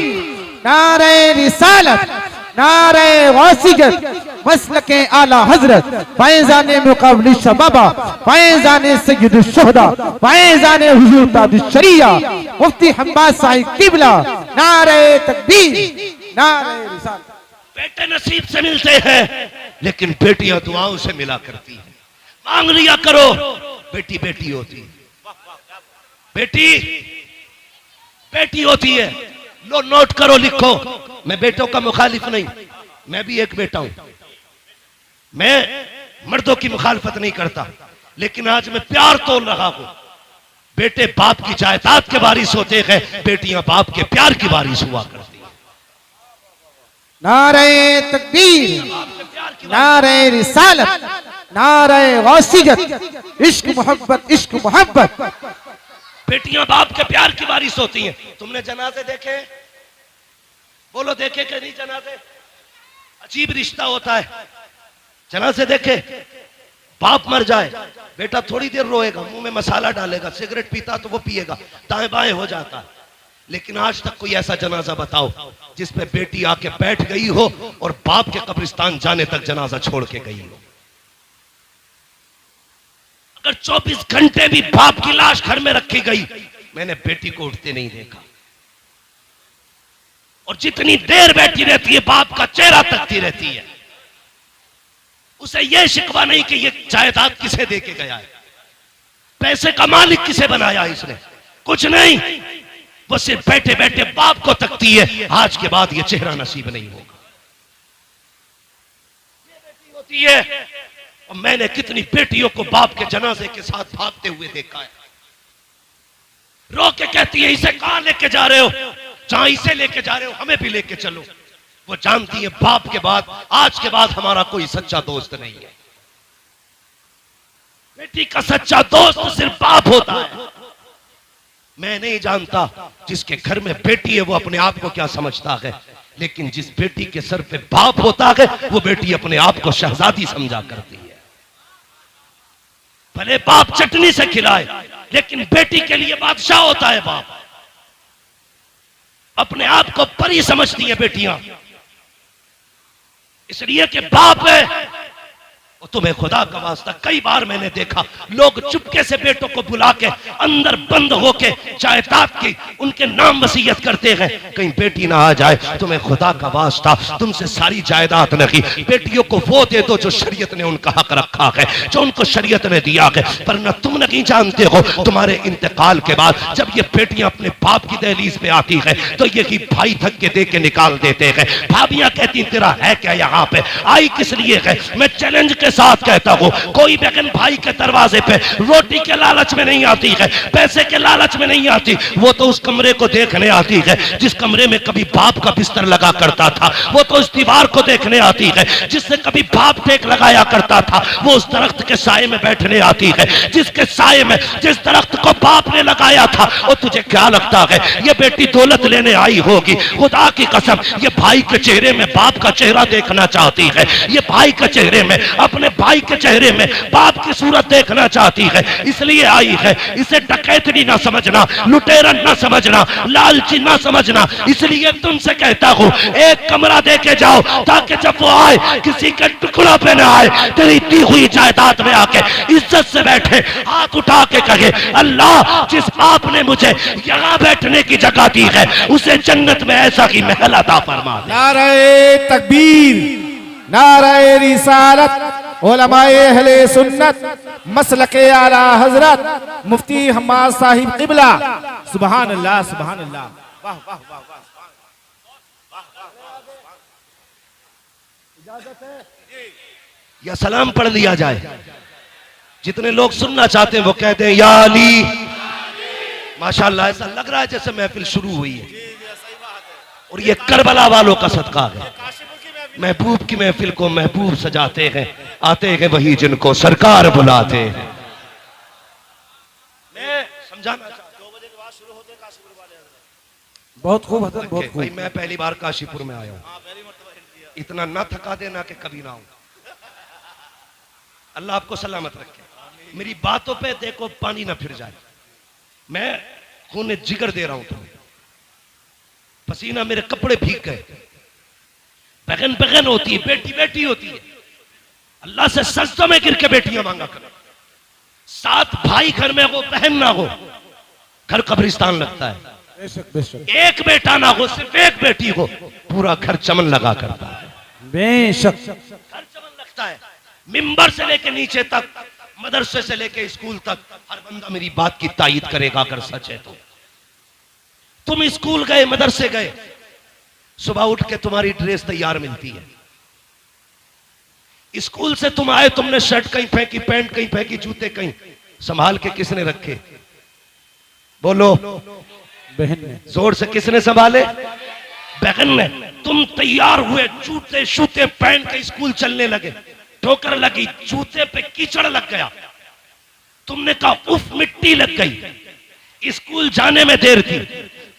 नारे रिसालत, नारे वासिगत, मसलके आला हजरत, फैजाने मुकाबली शबाबा, फैजाने सय्यदुल शुहदा, फैजाने हुजूर ताजुश शरिया, मुफ्ती हम्माद साहिब किबला। नारे तकबीर, नारे रिसालत। बेटे नसीब से मिलते हैं, लेकिन बेटियां दुआओं से मिला करती है। मांग लिया करो, बेटी बेटी होती है, बेटी बेटी होती है। लो नोट करो, लिखो। मैं बेटों का मुखालिफ नहीं, मैं भी एक बेटा हूं, मैं मर्दों की मुखालफत नहीं करता, लेकिन आज मैं प्यार तोल रहा हूं। बेटे बाप की जायदाद के वारिस होते हैं, बेटियां बाप के प्यार की वारिस हुआ करती हैं। नारे तकबीर, नारे रिसालत, नारे वासिगत, इश्क मोहब्बत, इश्क मोहब्बत। बेटियां बाप के प्यार की वारिस होती हैं। तुमने जनाजे देखे? बोलो देखे कि नहीं जनाजे? अजीब रिश्ता होता है। जनाजे देखे? बाप मर जाए, बेटा थोड़ी देर रोएगा, मुंह में मसाला डालेगा, सिगरेट पीता तो वो पिएगा, दाएं बाएं हो जाता है। लेकिन आज तक कोई ऐसा जनाजा बताओ जिसपे बेटी आके बैठ गई हो और बाप के कब्रिस्तान जाने तक जनाजा छोड़ के गई हो। अगर 24 घंटे भी बाप की लाश घर में रखी गई, मैंने बेटी को उठते नहीं देखा। और जितनी देर बैठी रहती है, बाप का चेहरा तकती रहती है। उसे यह शिकवा नहीं कि ये जायदाद किसे देके गया है, पैसे का मालिक किसे बनाया इसने, कुछ नहीं। वो सिर्फ बैठे बैठे बाप को तकती है, आज के बाद ये चेहरा नसीब नहीं होगा। ये बेटी होती है। और मैंने कितनी बेटियों को बाप के जनाजे के साथ भागते हुए देखा है। रो के कहती है इसे कहां लेके जा रहे हो? जहां इसे लेके जा रहे हो हमें भी लेके चलो। वो जानती है बाप के बाद, आज के बाद हमारा कोई सच्चा दोस्त नहीं है। बेटी का सच्चा दोस्त सिर्फ बाप होता है। मैं नहीं जानता जिसके घर में बेटी है वो अपने आप को क्या समझता है, लेकिन जिस बेटी के सर पे बाप होता है वो बेटी अपने आप को शहजादी समझा करती है। भले बाप चटनी से खिलाए, लेकिन बेटी के लिए बादशाह होता है बाप। अपने आप को परी समझती है बेटियां, इसलिए कि बाप है। और तुम्हें खुदा का वास्ता, कई बार मैंने देखा लोग चुपके से बेटों को बुला के अंदर बंद होके जायदाद की उनके नाम वसीयत करते हैं, कहीं बेटी ना आ जाए। तुम्हें खुदा का वास्ता, तुमसे सारी जायदाद नहीं, बेटियों को वो दे दो जो शरीयत ने उनका हक रखा है, जो उनको शरीयत ने दिया है। पर न तुम नहीं जानते हो तुम्हारे इंतकाल के बाद जब ये बेटियां अपने बाप की दहलीज पे आती है तो यही भाई धक्के दे के निकाल देते हैं। भाभियां कहती तेरा है क्या यहाँ पे, आई किस लिए है? मैं चैलेंज के साथ कहता हूं, कोई बहन भाई के दरवाजे पे रोटी के लालच में नहीं आती है, पैसे के लालच में नहीं आती, वो तो उस कमरे को देखने आती है जिस कमरे में कभी बाप का बिस्तर लगा करता था, वो तो उस दीवार को देखने आती है जिससे कभी बाप टेक लगाया करता था, वो उस दरख्त के साए में बैठने आती है जिसके साए में जिस दरख्त को बाप ने लगाया था। और तुझे क्या लगता है ये बेटी दौलत लेने आई होगी? खुदा की कसम, ये भाई के चेहरे में बाप का चेहरा देखना चाहती है, ये भाई के चेहरे में अपने भाई के चेहरे में बाप की सूरत देखना चाहती है, इसलिए आई है। इसे डकैतनी ना समझना, लुटेरा ना समझना, लालची ना समझना। इसलिए तुमसे कहता हूं एक कमरा दे के जाओ ताकि जब वो आए किसी के टुकड़ा पे ना आए, तेरी दी हुई जायदाद में आके इज्जत से बैठे, हाथ उठा के कहे अल्लाह जिस आपने मुझे यहाँ बैठने की जगह दी है उसे जन्नत में ऐसा ही महल अता फरमा दे। नारे तकबीर, नारे रिसालत, उलमाए अहले सुन्नत, मसलके आला हजरत मुफ्ती हम्माद साहिब क़िबला। सुभान अल्लाह, सुभान अल्लाह। वाह वाह वाह वाह। या सलाम पढ़ लिया जाए? जितने लोग सुनना चाहते हैं वो कहते हैं या अली। माशाअल्लाह, ऐसा लग रहा है जैसे महफिल शुरू हुई है और ये करबला वालों का सदका है। महबूब की महफिल को महबूब सजाते हैं, आते हैं वही जिनको सरकार बुलाते हैं। मैं समझाना चाहता हूं, 2 बजे के बाद शुरू होते हैं काशीपुर वाले। बहुत खूब हजरत, बहुत भाई खूब। मैं पहली बार काशीपुर में आया हूं, इतना ना थका देना कि कभी ना आऊं। अल्लाह आपको सलामत रखे। मेरी बातों पे देखो पानी ना फिर जाए, मैं खून जिगर दे रहा हूं तुम्हें, पसीना मेरे कपड़े भीग गए। बहन बहन होती है, बेटी बेटी होती है। अल्लाह से सजदों में गिर के बेटियां मांगा करो। 7 भाई घर में हो, बहन ना हो, घर कब्रिस्तान लगता है। बेशक बेशक। एक बेटा ना हो, सिर्फ एक बेटी हो, पूरा घर चमन लगा करता है। बेशक। घर चमन लगता है। मिंबर से लेके नीचे तक, मदरसे से लेके स्कूल तक, हर बंदा मेरी बात की तायीद करेगा अगर सच है तो। तुम स्कूल गए, मदरसे गए, सुबह उठ के तुम्हारी ड्रेस तैयार मिलती है। स्कूल से तुम आए, तुमने शर्ट कहीं फेंकी, पैंट कहीं फेंकी, जूते कहीं, संभाल के किसने रखे? बोलो। बहन ने। जोर से किसने संभाले? बहन ने। तुम तैयार हुए, जूते शूते पहन के स्कूल चलने लगे, ठोकर लगी, जूते पे कीचड़ लग गया, तुमने कहा उफ मिट्टी लग गई, स्कूल जाने में देर थी,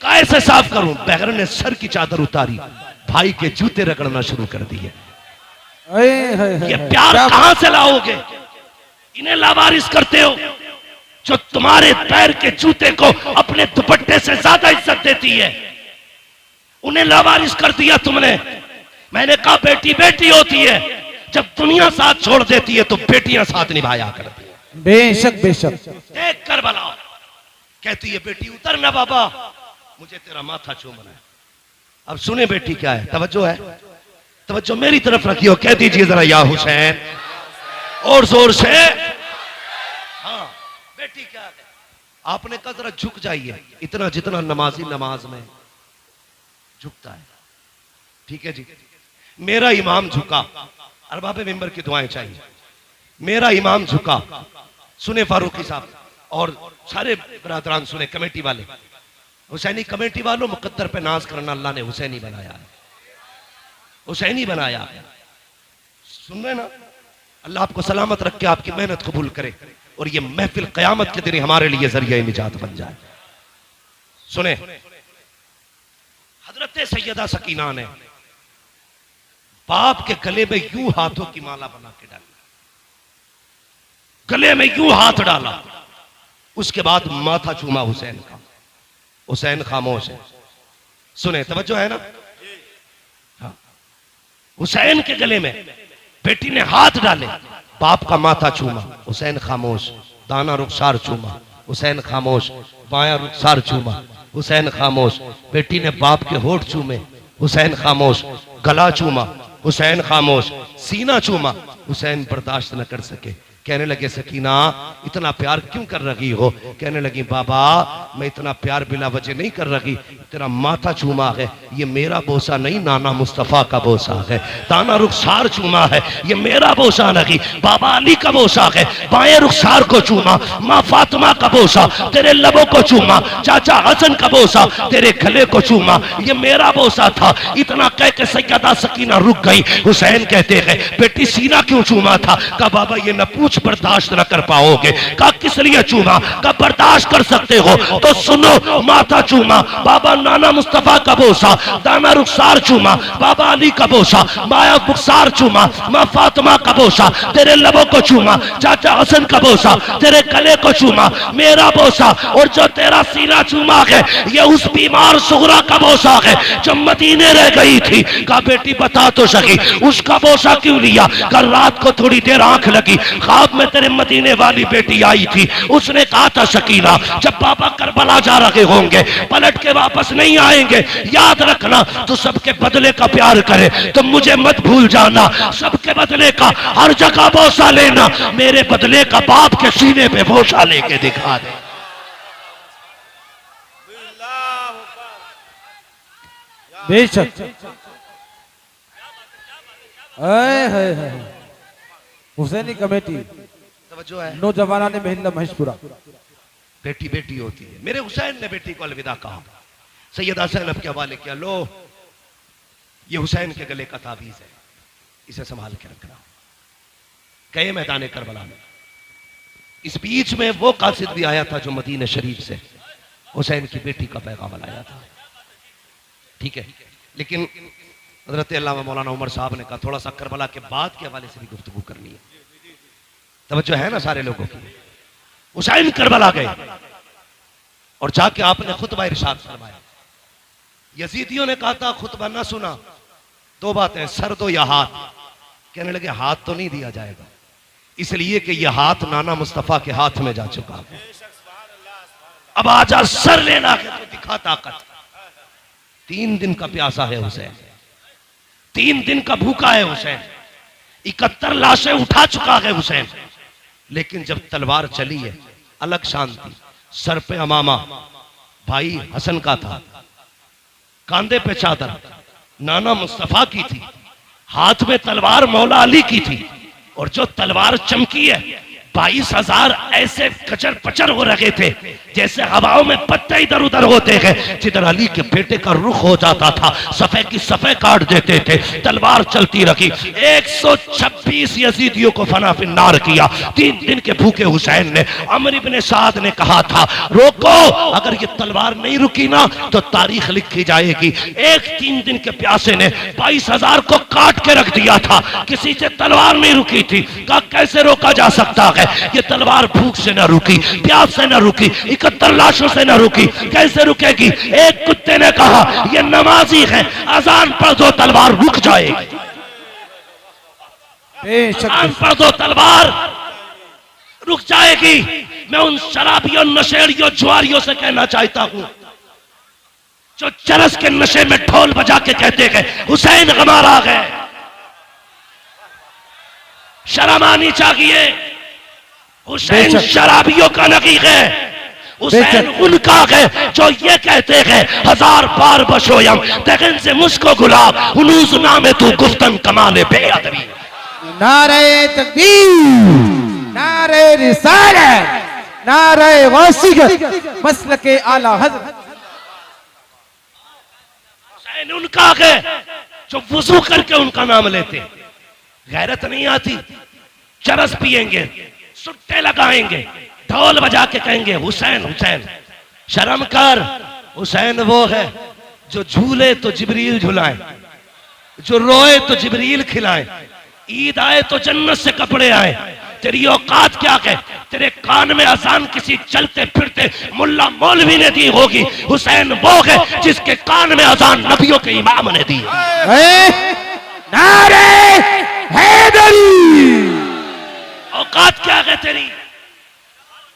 कैसे साफ करूं? बहन ने सर की चादर उतारी, भाई के जूते रगड़ना शुरू कर दिए। ये प्यार कहां से लाओगे? इन्हें लावारिस करते हो जो तुम्हारे पैर के जूते को अपने दुपट्टे से ज्यादा इज्जत देती है, उन्हें लावारिस कर दिया तुमने। मैंने कहा बेटी बेटी होती है, जब दुनिया साथ छोड़ देती है तो बेटियां साथ निभाया करती है। बेशक बेशक। देख कर बलाओ, कहती है बेटी उतर ना बाबा, मुझे तेरा माथा चूमना है। अब सुने बेटी क्या है, तवज्जो है, तवज्जो मेरी तरफ रखियो, कह दीजिए जरा या हुसैन और जोर से। हाँ बेटी क्या है? आपने कहा जरा झुक जाइए, इतना जितना नमाजी नमाज में झुकता है। ठीक है जी, मेरा इमाम झुका, अरबाब मिंबर की दुआएं चाहिए। मेरा इमाम झुका, सुने फारूकी साहब और सारे बरादरान सुने, कमेटी वाले, हुसैनी कमेटी वालों, मुकद्दर पे नाज करना, अल्लाह ने हुसैनी बनाया है, हुसैनी बनाया है। सुन रहे ना? अल्लाह आपको सलामत रख के आपकी मेहनत कबूल करे और ये महफिल क़यामत के दिन हमारे लिए जरिया निजात बन जाए। सुने, हजरत सैयदा सकीना ने बाप के गले में यूं हाथों की माला बना के डाली, गले में यूं हाथ डाला, उसके बाद माथा चूमा हुसैन का। हुसैन खामोश है, सुने, तवज्जो है ना? हाँ। हुसैन के गले में बेटी ने हाथ डाले, बाप का माथा चूमा, हुसैन खामोश, दाना रुखसार चूमा, हुसैन खामोश, बाया रुखसार चूमा, हुसैन खामोश, बेटी ने बाप के होठ चूमे, हुसैन खामोश, गला चूमा, हुसैन खामोश, सीना चूमा, हुसैन बर्दाश्त न कर सके, कहने लगे सकीना इतना प्यार क्यों कर रही हो? कहने लगी बाबा मैं इतना प्यार बिला वजह नहीं कर रही, तेरा माथा चूमा है ये मेरा बोसा नहीं, नाना मुस्तफ़ा का बोसा है। दाना रुखसार चूमा है ये मेरा बोसा नहीं, बाबा अली का बोसा है। बाएं रुखसार को चूमा, माँ फातिमा का बोसा तेरे लबों को चूमा, चाचा हसन का बोसा तेरे गले को चूमा, ये मेरा बोसा था। इतना कह के सैयदा सकीना रुक गई। हुसैन कहते हैं बेटी सीना क्यों चूमा था? का बाबा ये न पूछ, बर्दाश्त न कर पाओगे। का किस लिए चूमा? का बर्दाश्त कर सकते हो तो सुनो। माथा चूमा, बाबा नाना मुस्तफा का बोसा, दाना रुखसार चूमा, बाबा अली का बोसा, माया बुखसार चूमा, माँ फातिमा का बोसा तेरे लबों को चूमा, चाचा हसन का बोसा तेरे गले को चूमा, मेरा बोसा। और जो तेरा सीना चूमा है ये उस बीमार सुगरा का बोसा है जो मदीने रह गई थी। का बेटी बता तो सकी उसका बोसा क्यों लिया? कल रात को थोड़ी देर आंख लगी, ख्वाब में तेरे मदीने वाली बेटी आई थी। उसने कहा था सकीना जब पापा करबला जा रहे होंगे पलट के वापस नहीं आएंगे, याद रखना तो सबके बदले का प्यार करे तो मुझे मत भूल जाना, सबके बदले का हर जगह बोसा लेना, मेरे बदले का बाप के सीने पे बोसा लेके दिखा दे। बेशक हुसैनी कमेटी जो है नौजवाना ने महिला महेशपुरा, बेटी बेटी होती है। मेरे हुसैन ने बेटी को अलविदा कहा, सैयदा ज़ैनब के हवाले किया, लो ये हुसैन के गले का ताबीज है, इसे संभाल के रखना। गए मैदान करबला में। इस बीच में वो कासिद भी आया था जो मदीना शरीफ से हुसैन की बेटी का पैगाम लाया था। ठीक है, लेकिन हज़रत अल्लामा मौलाना उमर साहब ने कहा थोड़ा सा करबला के बाद के हवाले से भी गुफ्तगू करनी है। तवज्जो है ना सारे लोगों की? हुसैन करबला गए और जाके आपने खुतबा इरशाद फरमाया। यजीदियों ने कहा था खुतबा ना सुना, दो बातें, सर दो या हाथ। कहने लगे हाथ तो नहीं दिया जाएगा, इसलिए कि यह हाथ नाना मुस्तफा के हाथ में जा चुका है। अब आजा सर लेना है तो दिखा ताकत। 3 दिन का प्यासा है हुसैन, 3 दिन का भूखा है हुसैन, 71 लाशें उठा चुका है हुसैन। लेकिन जब तलवार चली है अलग शांति। सर पे अमामा भाई हसन का था, कांधे पे चादर नाना मुस्तफा की थी, हाथ में तलवार मौला अली की थी। और जो तलवार चमकी है 22,000 ऐसे कचर पचर हो रहे थे जैसे हवाओं में पत्ते इधर उधर होते हैं। जिधर अली के बेटे का रुख हो जाता था सफे की सफे काट देते थे। तलवार चलती रही, 126 यजीदियों को फना फिन्नार किया। 3 दिन के भूखे हुसैन ने, अमर इब्ने साद ने कहा था रोको, अगर ये तलवार नहीं रुकी ना तो तारीख लिखी जाएगी। 3 दिन के प्यासे ने 22,000 को काट के रख दिया था, किसी से तलवार नहीं रुकी थी। कहा कैसे रोका जा सकता है? ये तलवार भूख से न रुकी, प्यास से न रुकी, 71 लाशों से न रुकी, कैसे रुकेगी? एक कुत्ते ने कहा ये नमाजी है, अजान पढ़ दो तलवार रुक जाएगी, अजान पढ़ दो तलवार रुक जाएगी। मैं उन शराबियों, नशेड़ियों, जुआरियों से कहना चाहता हूं जो चरस के नशे में ढोल बजा के कहते हैं हुसैन हमारा आ गए, शर्म आनी चाहिए। हुसैन शराबियों का नहीं है, हुसैन उनका है जो ये कहते हैं 1000 बार बशोयम तगन से मुझको गुलाब हुनूज नामे तू गुफ्तन कमाले बेअदबी। नारे तकबीर, नारे रिसालत, नारे वासिगत, मसलके आला हज़रत। हुसैन उनका है जो वुजू करके उनका नाम लेते। गैरत नहीं आती, चरस पिएंगे, सुट्टे लगाएंगे, ढोल बजा के कहेंगे हुसैन हुसैन। शर्म कर, हुसैन वो है जो झूले तो जिब्रील झुलाए, जो रोए तो जिब्रील खिलाए, ईद आए तो जन्नत से कपड़े आए। तेरी औकात क्या है? तेरे कान में अजान किसी चलते फिरते मुल्ला मौलवी ने दी होगी। हुसैन वो है जिसके कान में अजान नबियों के इमाम ने दी। नारे हैदरी, औकात क्या है तेरी?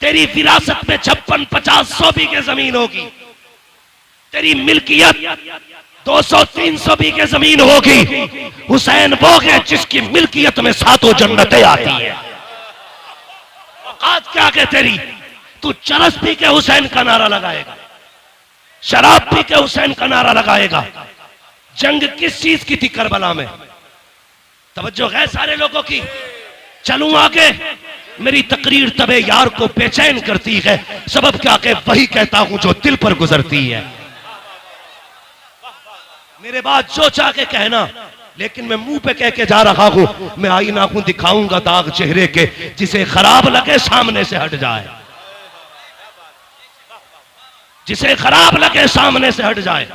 तेरी विरासत में 56, 50, 100 बीघे जमीन होगी, तेरी मिल्कियत 200, 300 बीघे जमीन होगी। हुसैन वो है जिसकी मिल्कियत में 7 जन्नतें आती है। औकात क्या के तेरी? तू चरस पी के हुसैन का नारा लगाएगा, शराब पी के हुसैन का नारा लगाएगा। जंग किस चीज की थी करबला में? तवज्जो है सारे लोगों की। चलूं आगे, मेरी तकरीर तबे यार को बेचैन करती है, सबब क्या के वही कहता हूं जो दिल पर गुजरती है। मेरे बाद जो चाह के कहना, लेकिन मैं मुंह पे कह के जा रहा हूं, मैं आईना को दिखाऊंगा दाग चेहरे के, जिसे खराब लगे सामने से हट जाए, जिसे खराब लगे सामने से हट जाए।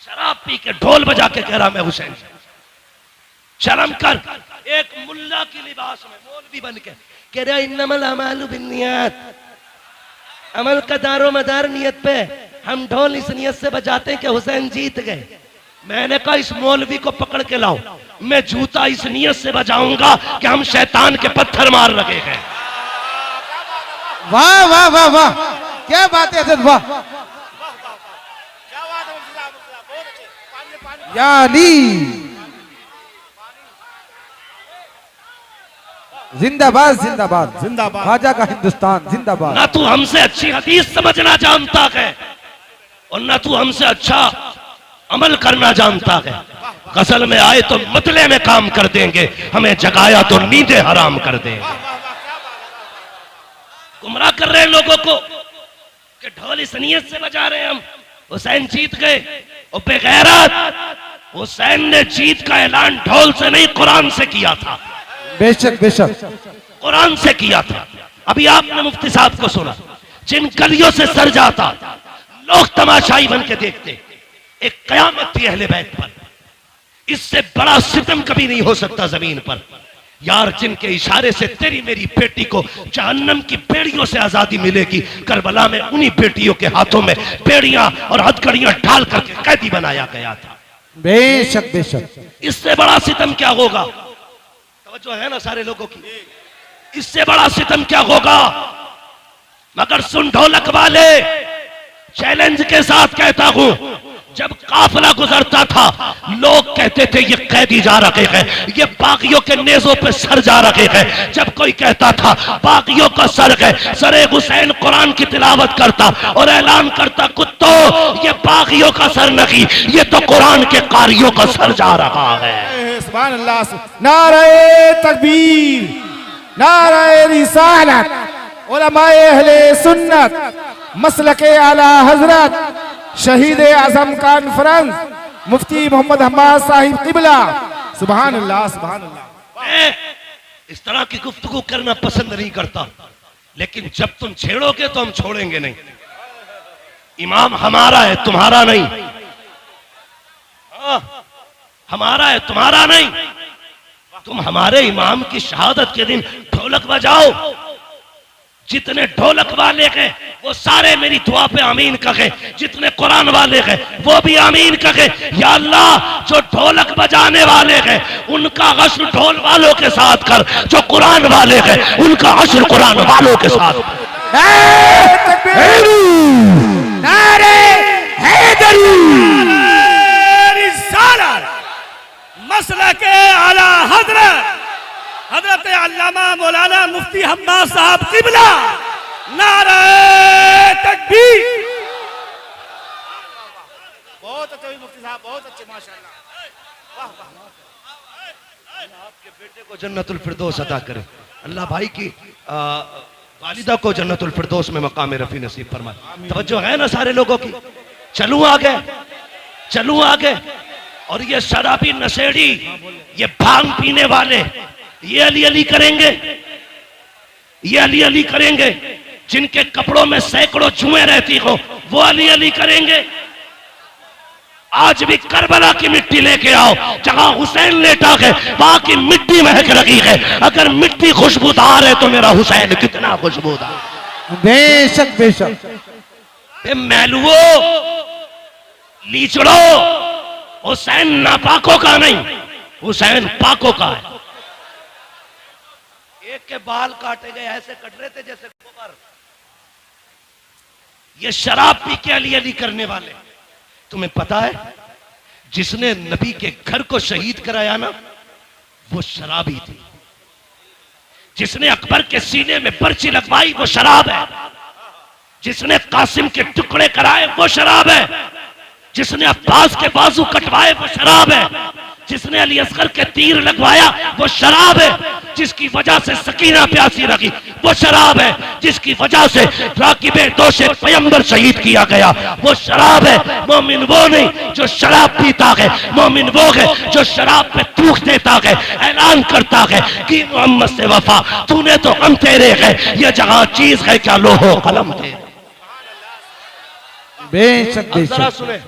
शराब पी के ढोल बजा के कह रहा मैं हुसैन। शर्म कर। एक मुल्ला की लिबास में मौलवी बन के कह रहा इन्नमल अमालु बिन्नियात, अमल का दारो मदार नियत पे। हम ढोल इस नियत से बजाते हैं कि हुसैन जीत गए। मैंने कहा इस मौलवी को पकड़ के लाओ, मैं जूता इस नियत से बजाऊंगा कि हम शैतान के पत्थर मार लगे हैं। वाह वाह वाह वाह, क्या बात है हजरत, वाह। या अली जिंदाबाद जिंदाबाद जिंदाबाद। ख्वाजा का हिंदुस्तान जिंदाबाद। ना तू हमसे अच्छी हदीस समझना जानता है और ना तू हमसे अच्छा अमल करना जानता है। गजल में आए तो मतले में काम कर देंगे, हमें जगाया तो नींदें हराम कर देंगे। गुमराह कर रहे हैं लोगों को कि ढोल इस नियत से बजा रहे हैं हम हुसैन जीत गए। और बेगैरत, हुसैन ने जीत का ऐलान ढोल से नहीं कुरान से किया था। बेशक बेशक कुरान से किया था। अभी आपने मुफ्ती साहब को सुना, जिन गलियों से सर जाता लोग तमाशाई बन के देखते, एक कयामत थी अहले बैत पर। इससे बड़ा सितम कभी नहीं हो सकता जमीन पर। यार जिनके इशारे से तेरी मेरी बेटी को जहन्नम की बेड़ियों से आजादी मिलेगी, करबला में उन्हीं बेटियों के हाथों में बेड़ियां और हथकड़ियां डाल करके कैदी बनाया गया था। बेशक बेशक। इससे बड़ा सितम क्या होगा? जो है ना सारे लोगों की, इससे बड़ा सितम क्या होगा? मगर सुन ढोलक वाले, चैलेंज के साथ कहता हूं, जब काफिला गुजरता था लोग कहते थे ये कैदी जा रहे हैं, ये बागियों के नेजों पे सर जा रहे हैं। जब कोई कहता था बागियों का सर है, सरे हुसैन कुरान की तिलावत करता और ऐलान करता कुत्तों ये बागियों का सर नहीं, ये तो कुरान के कारियों का सर जा रहा है। सुभान अल्लाह। नारे तकबीर, नारे रिसालत, उलमाए अहले सुन्नत, मसलके आला हजरत, शहीद आजम कॉन्फ्रेंस, मुफ्ती मोहम्मद हम्माद साहिब किबला। सुभान अल्लाह सुभान अल्लाह। मैं इस तरह की गुफ्तगू करना पसंद नहीं करता, लेकिन जब तुम छेड़ोगे तो हम छोड़ेंगे नहीं। इमाम हमारा है, तुम्हारा नहीं। हमारा है, तुम्हारा नहीं। तुम हमारे इमाम की शहादत के दिन ढोलक बजाओ। जितने ढोलक वाले हैं वो सारे मेरी दुआ पे आमीन कहे, जितने कुरान वाले हैं वो भी आमीन कहे। या अल्लाह जो ढोलक बजाने वाले हैं उनका हश्र ढोल वालों के साथ कर, जो कुरान वाले हैं उनका हश्र कुरान वालों के साथ। मसलके आला हजरत अल्लामा मौलाना मुफ्ती हम्माद साहब किबला। नारे तकबीर। बहुत अच्छे मुफ्ती साहब, बहुत अच्छे माशाअल्लाह। आपके बेटे को जन्नतुल फिरदौस अता करे। अल्लाह भाई की वालिदा को जन्नतुल फिरदौस में मकाम रफी नसीब फरमाए। तवज्जो है ना सारे लोगों की। चलूं आगे, चलूं आगे। और ये शराबी नशेड़ी, ये भांग पीने वाले, ये अली अली करेंगे, ये अली अली करेंगे। जिनके कपड़ों में सैकड़ों जुएं रहती हो वो अली अली करेंगे। आज भी करबला की मिट्टी लेके आओ, जहां हुसैन लेटा है वहां की मिट्टी महक रही है। अगर मिट्टी खुशबूदार है तो मेरा हुसैन कितना खुशबूदार। बेशक बेशक। मैलुओ, लीचड़ो, हुसैन नापाकों का नहीं, हुसैन पाकों का है। एक के बाल काटे गए, ऐसे कट रहे थे जैसे गोबर। ये शराब पी के अली अली करने वाले। तुम्हें पता है जिसने नबी के घर को शहीद कराया ना वो शराबी थी। जिसने अकबर के सीने में पर्ची लगवाई वो शराब है, जिसने कासिम के टुकड़े कराए वो शराब है, जिसने अब्बास के बाजू कटवाए वो शराब है, जिसने अली असगर के तीर लगवाया वो शराब है, जिसकी वजह से सकीना प्यासी रही वो शराब है, जिसकी वजह से राकिबे दोषे पैगंबर शहीद किया गया वो शराब है। मोमिन वो नहीं जो शराब पीता है, मोमिन वो है जो शराब पे थूक देता है, ऐलान करता है कि मोहम्मद से वफा तूने तो हम तेरे है, ये जहां चीज है क्या लोहो कलम थे। बेशक अब जरा बेशक। सुने,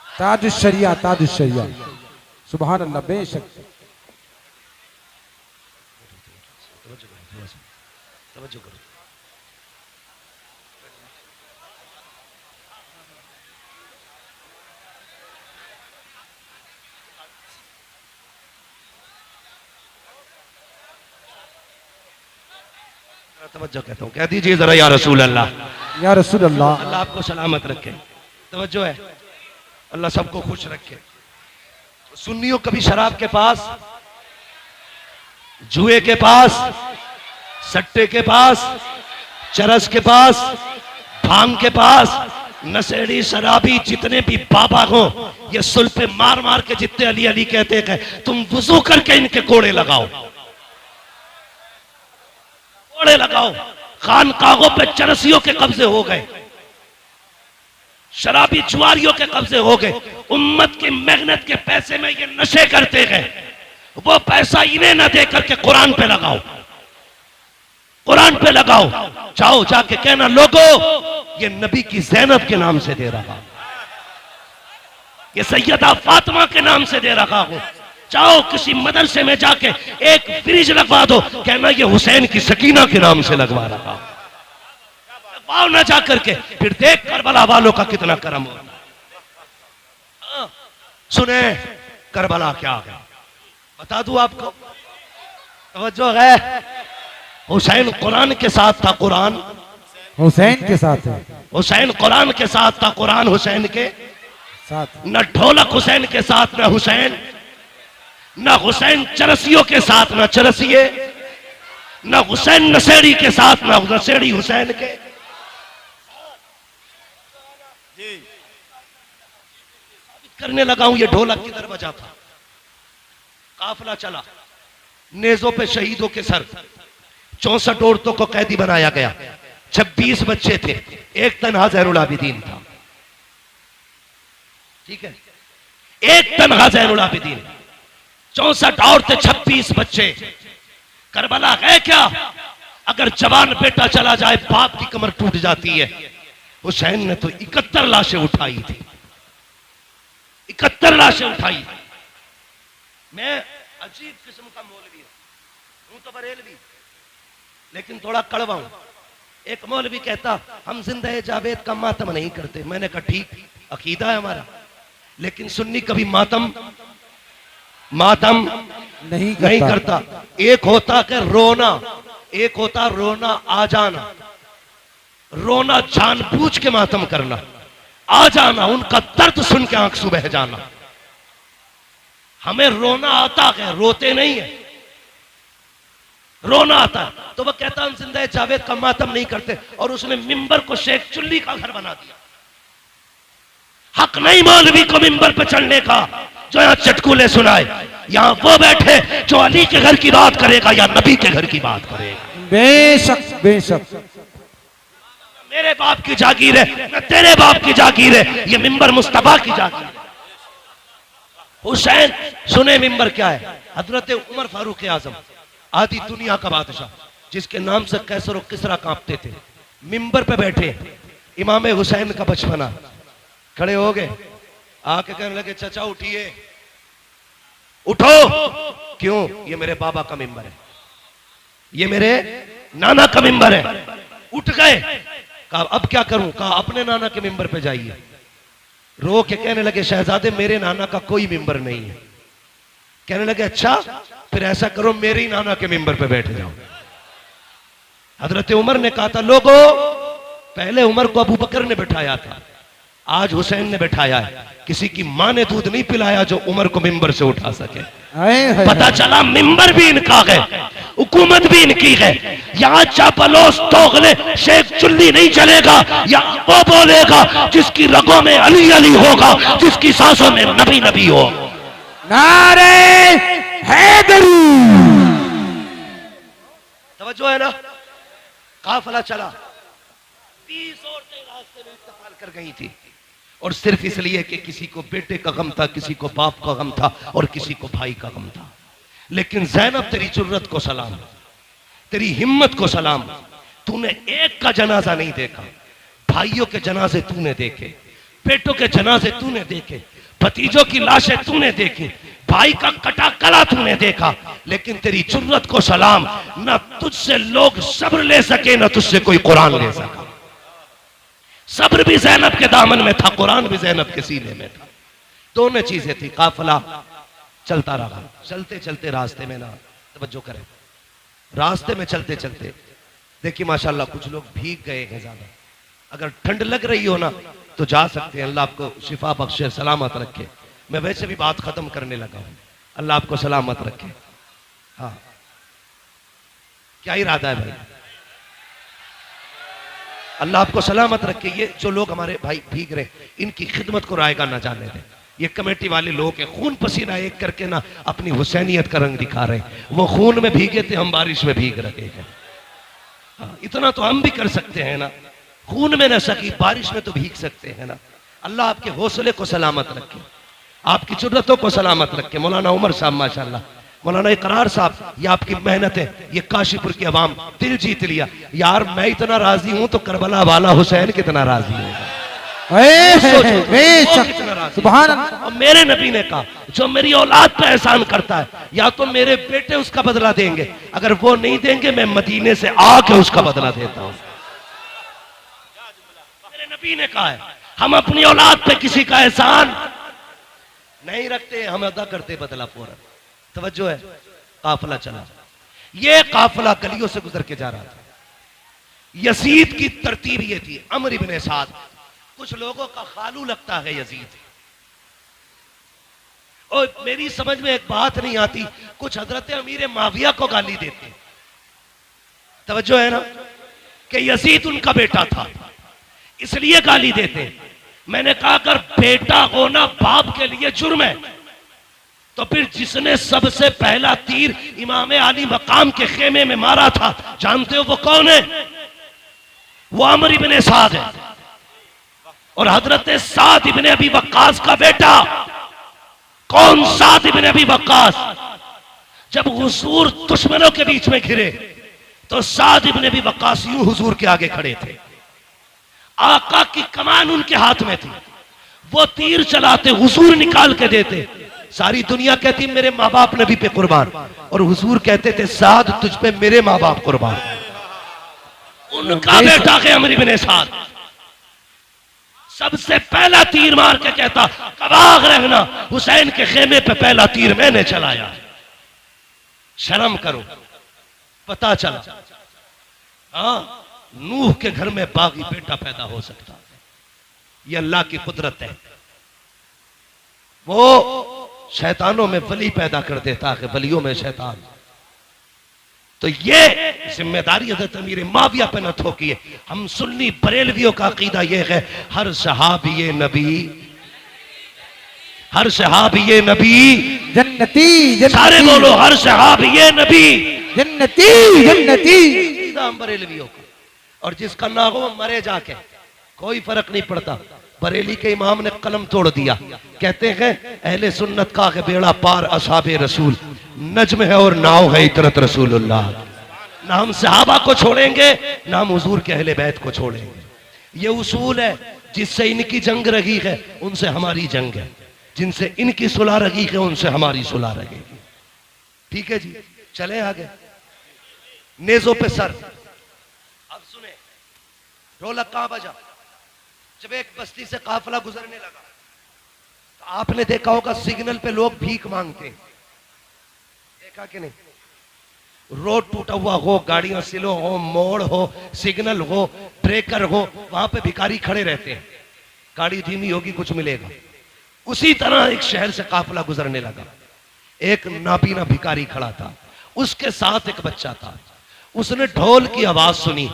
ताजुश शरिया, ताजुश शरिया, सुभान अल्लाह। बेशक तवज्जो करो। तवज्जो कहता हूँ, कह दीजिए जरा या रसूल अल्लाह। या रसूल अल्लाह। अल्लाह आपको सलामत रखे। तवज्जो है, अल्लाह सबको खुश रखे। सुन्नियों कभी शराब के पास, जुए के पास, सट्टे के पास, चरस के पास, भांग के पास, नशेड़ी शराबी जितने भी बाबा हो, ये सुल पे मार मार के जितने अली अली कहते हैं, तुम वुजू करके इनके कोड़े लगाओ, कोड़े लगाओ। खानकाहों पे चरसियों के कब्जे हो गए, शराबी जुआरियों के कब्जे हो गए। उम्मत की मेहनत के पैसे में ये नशे करते हैं, वो पैसा इन्हें न दे करके कुरान पे लगाओ, कुरान पे लगाओ। जाओ जाके कहना लोगों ये नबी की ज़ैनब के नाम से दे रहा, ये सैयदा फातिमा के नाम से दे रहा हूं। जाओ किसी मदरसे में जाके एक फ्रिज लगवा दो, कहना ये हुसैन की सकीना के नाम से लगवा रहा हूं। लगवाओ ना जा करके, फिर देख करबला वालों का कितना करम हो। सुने करबला क्या है बता दूं आपको, तवज्जो है। हुसैन कुरान के साथ था, कुरान हुसैन के साथ है, हुसैन कुरान के साथ था, कुरान हुसैन के साथ। न ढोलक हुसैन के साथ न हुसैन, न हुसैन चरसियों के साथ न चरसिए, न हुसैन नशेड़ी के साथ न नशेड़ी हुसैन के। करने लगा हूं ये ढोलक किधर बजा था। काफिला चला, नेजों पे शहीदों के सर, 64 औरतों को कैदी बनाया गया, 26 बच्चे थे, एक तन्हा ज़ैनुल आबिदीन था। ठीक है, एक तन्हा ज़ैनुल आबिदीन, 64 औरतें, 26 बच्चे। करबला है क्या? अगर जवान बेटा चला जाए बाप की कमर टूट जाती है। हुसैन ने तो 71 लाशें उठाई थी, 71 लाशें उठाई। मैं अजीब किस्म का मौलवी हूं तो बरेलवी, लेकिन थोड़ा कड़वा हूं। एक मौलवी कहता हम जिंदा जावेद का मातम नहीं करते। मैंने कहा ठीक, अकीदा है हमारा, लेकिन सुन्नी कभी मातम नहीं करता। एक होता कि रोना, एक होता रोना आ जाना, रोना जानबूझ के मातम करना, आ जाना उनका दर्द सुन के आंख से बह जाना। हमें रोना आता है, रोते नहीं है, रोना आता है। तो वह कहता हम जिंदा जावेद का मातम नहीं करते, और उसने मिंबर को शेख चुल्ली का घर बना दिया। हक नहीं मौलवी को मिंबर पर चढ़ने का जो यहां चटकुले सुनाए। यहां वो बैठे जो अली के घर की बात करेगा या नबी के घर की बात करेगा। बेशक बेशक। मेरे बाप की जागीर है न तेरे बाप की जागीर है, ये मिंबर मुस्तफा की जागीर है। हुसैन सुने मिंबर क्या है? हजरत उमर फारूक आजम, आधी दुनिया का बादशाह, जिसके नाम से कैसर और किसरा कांपते थे, मिंबर पे बैठे। इमाम हुसैन का बचपना, खड़े हो गए, आके कहने लगे चाचा उठिए, उठो। क्यों? ये मेरे बाबा का मिंबर है, ये मेरे नाना का मिंबर है। उठ गए, कहा अब क्या करूं? कहा अपने नाना के मिंबर पे जाइए। रो के कहने लगे शहजादे मेरे नाना का कोई मिंबर नहीं है। कहने लगे अच्छा, फिर ऐसा करो मेरे ही नाना के मिंबर पे बैठ जाओ। हजरत उमर ने कहा था लोगों, पहले उमर को अबू बकर ने बिठाया था, आज हुसैन ने बिठाया है। किसी की मां ने दूध नहीं पिलाया जो उमर को मिंबर से उठा सके। पता चला मिंबर भी इनका है, हुकूमत भी इनकी है। यहाँ चापलोस तोगले शेख चुल्ली नहीं चलेगा, या वो बोलेगा जिसकी रगों में अली अली होगा, जिसकी सांसों में नबी नबी हो। नारे हैदरी। तवज्जो है ना। काफिला चला, 20 औरतें रास्ते में इत्तेफाक कर गई थी, और सिर्फ इसलिए कि किसी को बेटे का गम था, किसी को बाप का गम था, और किसी को भाई का गम था। लेकिन ज़ैनब तेरी जुर्रत को सलाम, तेरी हिम्मत को सलाम। तूने एक का जनाजा नहीं देखा, भाइयों के जनाजे तूने देखे, बेटों के जनाजे तूने देखे, भतीजों की लाशें तूने देखी, भाई का कटा गला तूने देखा। लेकिन तेरी जुर्रत को सलाम, न तुझसे लोग सब्र ले सके, न तुझसे कोई कुरान ले सका। सब्र भी ज़ैनब के दामन में था, कुरान भी ज़ैनब के सीने में था। दोनों चीजें थी। काफिला चलता रहा, चलते चलते रास्ते में ना, तवज्जो करें, रास्ते में चलते चलते देखिए माशाल्लाह कुछ लोग भीग गए हैं ज्यादा। अगर ठंड लग रही हो ना तो जा सकते हैं, अल्लाह आपको शिफा बख्शे, सलामत रखे। मैं वैसे भी बात खत्म करने लगा हूं, अल्लाह आपको सलामत रखे। हाँ, क्या इरादा है भाई? अल्लाह आपको सलामत रखे। ये जो लोग हमारे भाई भीग रहे, इनकी खिदमत को रायगा ना जाने दें। ये कमेटी वाले लोग हैं, खून पसीना एक करके ना अपनी हुसैनियत का रंग दिखा रहे हैं। वो खून में भीगे थे, हम बारिश में भीग रहे हैं। हाँ, इतना तो हम भी कर सकते हैं ना, खून में न सकी बारिश में तो भीग सकते हैं ना। अल्लाह आपके हौसले को सलामत रखे, आपकी जुर्रतों को सलामत रखे। मौलाना उमर साहब माशाल्लाह, मौलाना इकरार साहब, ये आपकी मेहनत है, ये काशीपुर की आवाम दिल जीत लिया। यार मैं इतना राजी हूं तो करबला वाला हुसैन कितना राजी होगा। सुभान। और मेरे नबी ने कहा जो मेरी औलाद पे एहसान करता है, या तो मेरे बेटे उसका बदला देंगे, अगर वो नहीं देंगे मैं मदीने से आके उसका बदला देता हूं। मेरे नबी ने कहा है हम अपनी औलाद पे किसी का एहसान नहीं रखते, हम अदा करते बदला फौरन। तवज्जो है। काफिला चला, ये काफिला गलियों से गुजर के जा रहा था। यजीद की तरतीब ये थी, अमर इब्ने साद, कुछ लोगों का खालू लगता है यजीद। और मेरी समझ में एक बात नहीं आती, कुछ हजरत अमीर माविया को गाली देते। तवज्जो है ना, कि यजीद उनका बेटा था इसलिए गाली देते। मैंने कहा अगर बेटा होना बाप के लिए जुर्म है, तो फिर जिसने सबसे पहला तीर इमाम अली मकाम के खेमे में मारा था, जानते हो वो कौन है? वो अमर इब्ने साद है। और हजरत साद इब्ने अबी वक्कास का बेटा। कौन साद इब्ने अबी वक्कास? जब हुजूर दुश्मनों के बीच में घिरे तो साद इब्ने अबी वक्कास यूं हुजूर के आगे खड़े थे, आका की कमान उनके हाथ में थी, वो तीर चलाते, हुजूर निकाल के देते। सारी दुनिया कहती मेरे माँ बाप नबी पे कुर्बान, और हुजूर कहते थे साद तुझ पे मेरे माँ बाप कुर्बान। उनका बेटा है अमर इब्ने साद, सबसे पहला तीर मार के कहता कबाग रहना, हुसैन के खेमे पे पहला तीर मैंने चलाया। शर्म करो। पता चला हाँ, नूह के घर में बागी बेटा पैदा हो सकता है, ये अल्लाह की कुदरत है। वो शैतानों में वली पैदा कर देता है, वलियों में शैतान। तो ये जिम्मेदारी हज़रत अमीर माविया पे न थोकिए। हम सुन्नी बरेलवियों का अकीदा ये है हर सहाबी नबी, हर सहाबी नबी जन्नती, सारे बोलो हर सहाबी नबी जन्नती जन्नती। हम बरेलवियों का, और जिसका ना हो मरे जाके, कोई फर्क नहीं पड़ता। बरेली के इमाम ने कलम तोड़ दिया, कहते हैं अहले सुन्नत का है बेड़ा पार असहाबे रसूल, नज्म है और नाव है इतरत रसूलुल्लाह। ना हम सहाबा को छोड़ेंगे, ना हम हुजूर के अहले बैत को छोड़ेंगे। ये उसूल है, जिससे इनकी जंग रही है उनसे हमारी जंग है, जिनसे इनकी सुलह रही है उनसे हमारी सुलह रहेगी। ठीक है जी, चले आगे। नेजों पे सर। अब सुने, ढोलक कहां बजा? जब एक बस्ती से काफिला गुजरने लगा तो आपने देखा होगा सिग्नल पे लोग भीख मांगते, देखा कि नहीं? रोड टूटा हुआ हो, गाड़ियां स्लो हो, मोड़ हो, सिग्नल हो, ब्रेकर हो, वहां पे भिखारी खड़े रहते हैं। गाड़ी धीमी होगी कुछ मिलेगा। उसी तरह एक शहर से काफिला गुजरने लगा। एक नाबीना भिखारी खड़ा था, उसके साथ एक बच्चा था। उसने ढोल की आवाज सुनी,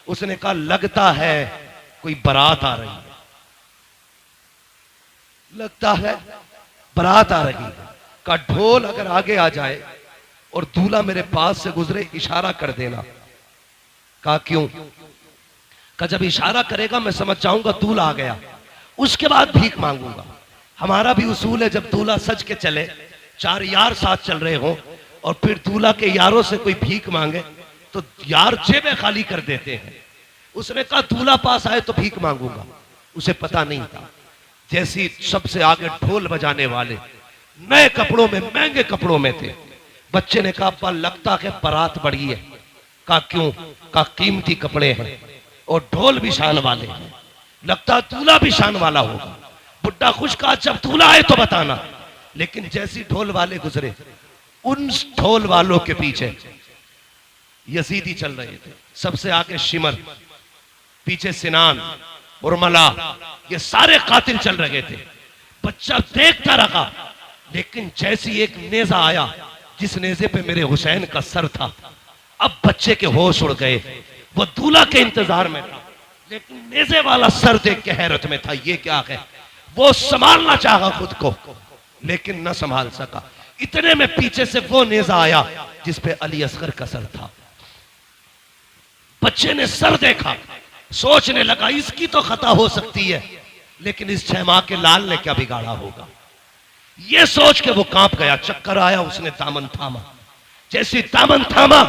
उसने कहा लगता है कोई बारात आ रही है, लगता है बारात आ रही है। का ढोल अगर आगे आ जाए और दूल्हा मेरे पास से गुजरे इशारा कर देना। कहा क्यों? का जब इशारा करेगा मैं समझ जाऊंगा दूल्हा आ गया, उसके बाद भीख मांगूंगा। हमारा भी उसूल है जब दूल्हा सज के चले, 4 यार साथ चल रहे हो और फिर दूल्हा के यारों से कोई भीख मांगे तो यार जेबें खाली कर देते हैं। उसने कहा दूल्हा पास आए तो भीख मांगूंगा। उसे पता नहीं था, जैसी सबसे आगे ढोल बजाने वाले नए कपड़ों में, महंगे कपड़ों में थे। बच्चे ने कहा अब्बा लगता है बारात बड़ी है। कहा क्यों? कहा कीमती कपड़े हैं और ढोल भी शान वाले हैं, लगता दूल्हा भी शान वाला होगा। बुड्ढा खुश कहा जब दूल्हा आए तो बताना। लेकिन जैसी ढोल वाले गुजरे, उन ढोल वालों के पीछे यजीदी चल रहे थे। सबसे आगे शिमर, पीछे सिनान, उर्मला, ये सारे कातिल चल रहे थे। बच्चा देखता रहा, लेकिन जैसी एक नेजा आया जिस नेजे पे मेरे हुसैन का सर था, अब बच्चे के होश उड़ गए। वो दूल्हा के इंतजार में था, लेकिन नेजे वाला सर देख के हैरत में था, ये क्या है। वो संभालना चाहा खुद को, लेकिन न संभाल सका। इतने में पीछे से वो नेजा आया जिस पे अली असगर का सर था। बच्चे ने सर देखा, सोचने लगा इसकी तो खता हो सकती है, लेकिन इस 6 माह के लाल ने क्या बिगाड़ा होगा। ये सोच के वो कांप गया। चक्कर आया, उसने दामन थामा। जैसी दामन थामा,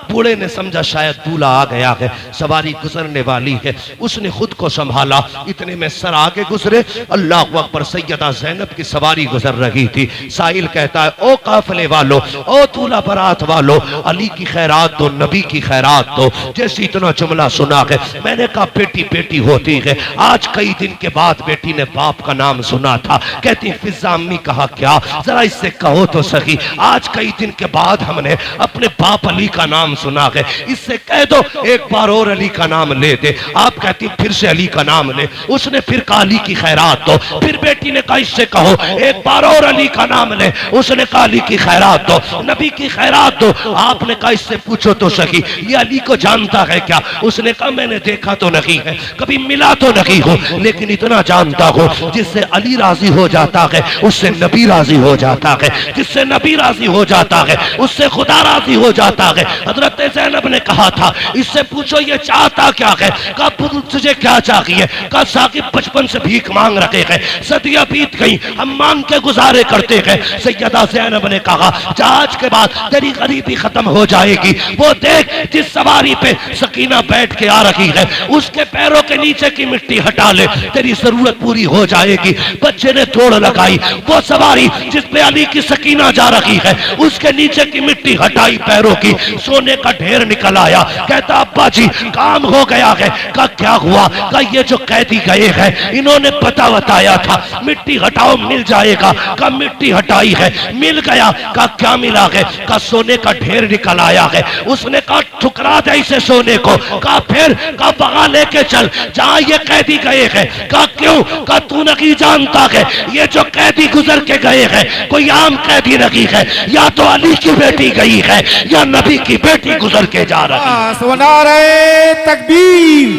बूढ़े ने समझा शायद दूल्हा आ गया है, सवारी गुजरने वाली है। उसने खुद को संभाला। इतने में सर आगे गुजरे, अल्लाह अकबर, सैयदा ज़ैनब की सवारी गुजर रही थी। साहिल कहता है ओ काफिले वालों, ओ दूल्हा बारात वालों, अली की खैरात दो, नबी की खैरात दो। जैसे इतना जुमला सुना है, मैंने कहा बेटी बेटी होती है। आज कई दिन के बाद बेटी ने बाप का नाम सुना था। कहती फिजा अम्मी कहा क्या, जरा इससे कहो तो सही। आज कई दिन के बाद हमने अपने बाप अली का नाम सुना है, इससे कह दो एक बार और अली का नाम ले दे। आप कहती फिर से अली का नाम ले। उसने फिर कहा अली की खैरात दो। फिर बेटी ने कहा इससे कहो एक बार और अली का नाम ले। उसने कहा अली की खैरात दो, नबी की खैरात दो। आपने कहा इससे पूछो तो सही, ये अली को जानता है क्या? उसने कहा मैंने देखा तो नहीं है, कभी मिला तो नहीं हो, लेकिन इतना जानता हूं जिससे अली राजी हो जाता है उससे नबी राजी हो जाता है, जिससे नबी राजी हो जाता है उससे खुदा राजी हो जाता है। हजरत ज़ैनब ने कहा था इससे पूछो ये चाहता क्या है। कहा तुझे क्या चाहिए? कहा साकिब बचपन से भीख मांग रहे हैं, सदियां बीत गई, हम मांग के गुजारे करते हैं। सैयदा ज़ैनब ने कहा जहाज के बाद तेरी गरीबी खत्म हो जाएगी। वो देख जिस सवारी पे सकीना बैठ के आ रही है, उसके पैरों के नीचे की मिट्टी हटा ले, तेरी जरूरत पूरी हो जाएगी। बच्चे ने दौड़ लगाई। वो सवारी जिस पे अली की सकीना जा रही है, उसके नीचे की मिट्टी हटाई, पैरों की, सोने का ढेर निकल आया। कहता अब्बा जी काम हो गया है। कहा क्या हुआ? कहा ये जो कैदी गए हैं इन्होंने पता बताया था मिट्टी हटाओ मिल जाएगा। कहा मिट्टी हटाई है, मिल गया। कहा क्या मिला है? कहा सोने का ढेर निकल आया है। उसने कहा ठुकरा दे इसे सोने को। कहा फिर? कहा बगा लेके चल जहां ये कैदी गए हैं। कहा क्यों? कहा तू नहीं जानता है ये जो कैदी गुजर के गए हैं कोई आम कैदी नहीं है, या तो अली की बेटी गई है या नबी की बेटी गुजर के जा रही है। नारे तकबीर,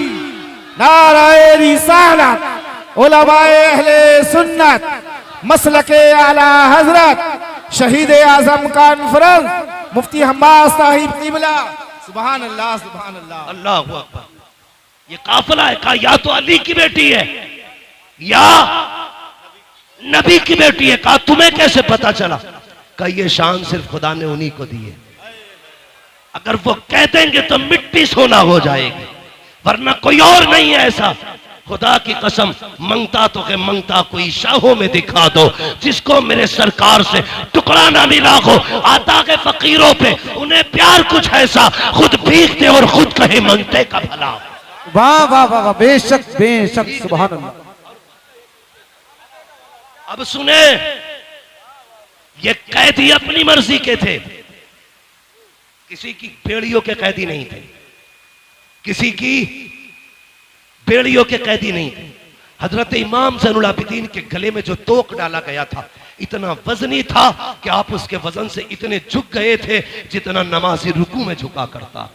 नारे रिसालत, उलमाए अहले सुन्नत, मसलके आला हजरत, शहीद आजम कॉन्फ्रेंस, मुफ्ती हम्माद साहिब क़िबला। सुभान अल्लाह, सुभान अल्लाह, अल्लाह अकबर। ये काफिला है। कहा या तो अली की बेटी है या नबी की बेटी है। कहा तुम्हें कैसे पता चला? कहा ये शान सिर्फ खुदा ने उन्हीं को दी है, अगर वो कह देंगे तो मिट्टी सोना हो जाएगी, वरना कोई और नहीं है ऐसा। खुदा की कसम मंगता तो है, मंगता कोई शाहों में दिखा दो जिसको मेरे सरकार से टुकड़ा ना मिला हो। आता है फकीरों पे उन्हें प्यार कुछ ऐसा, खुद भीख दे और खुद कहे मंगते का भला। वाह वाह वाह वाह, बेशक बेशक, सुभान अल्लाह। अब सुने, ये कैदी अपनी मर्जी के थे, किसी की बेड़ियों के कैदी नहीं थे, किसी की बेड़ियों के कैदी नहीं थे। हजरत इमाम ज़ैनुल आबिदीन के गले में जो तोक डाला गया था इतना वजनी था कि आप उसके वजन से इतने झुक गए थे जितना नमाजी रुकू में झुका करता।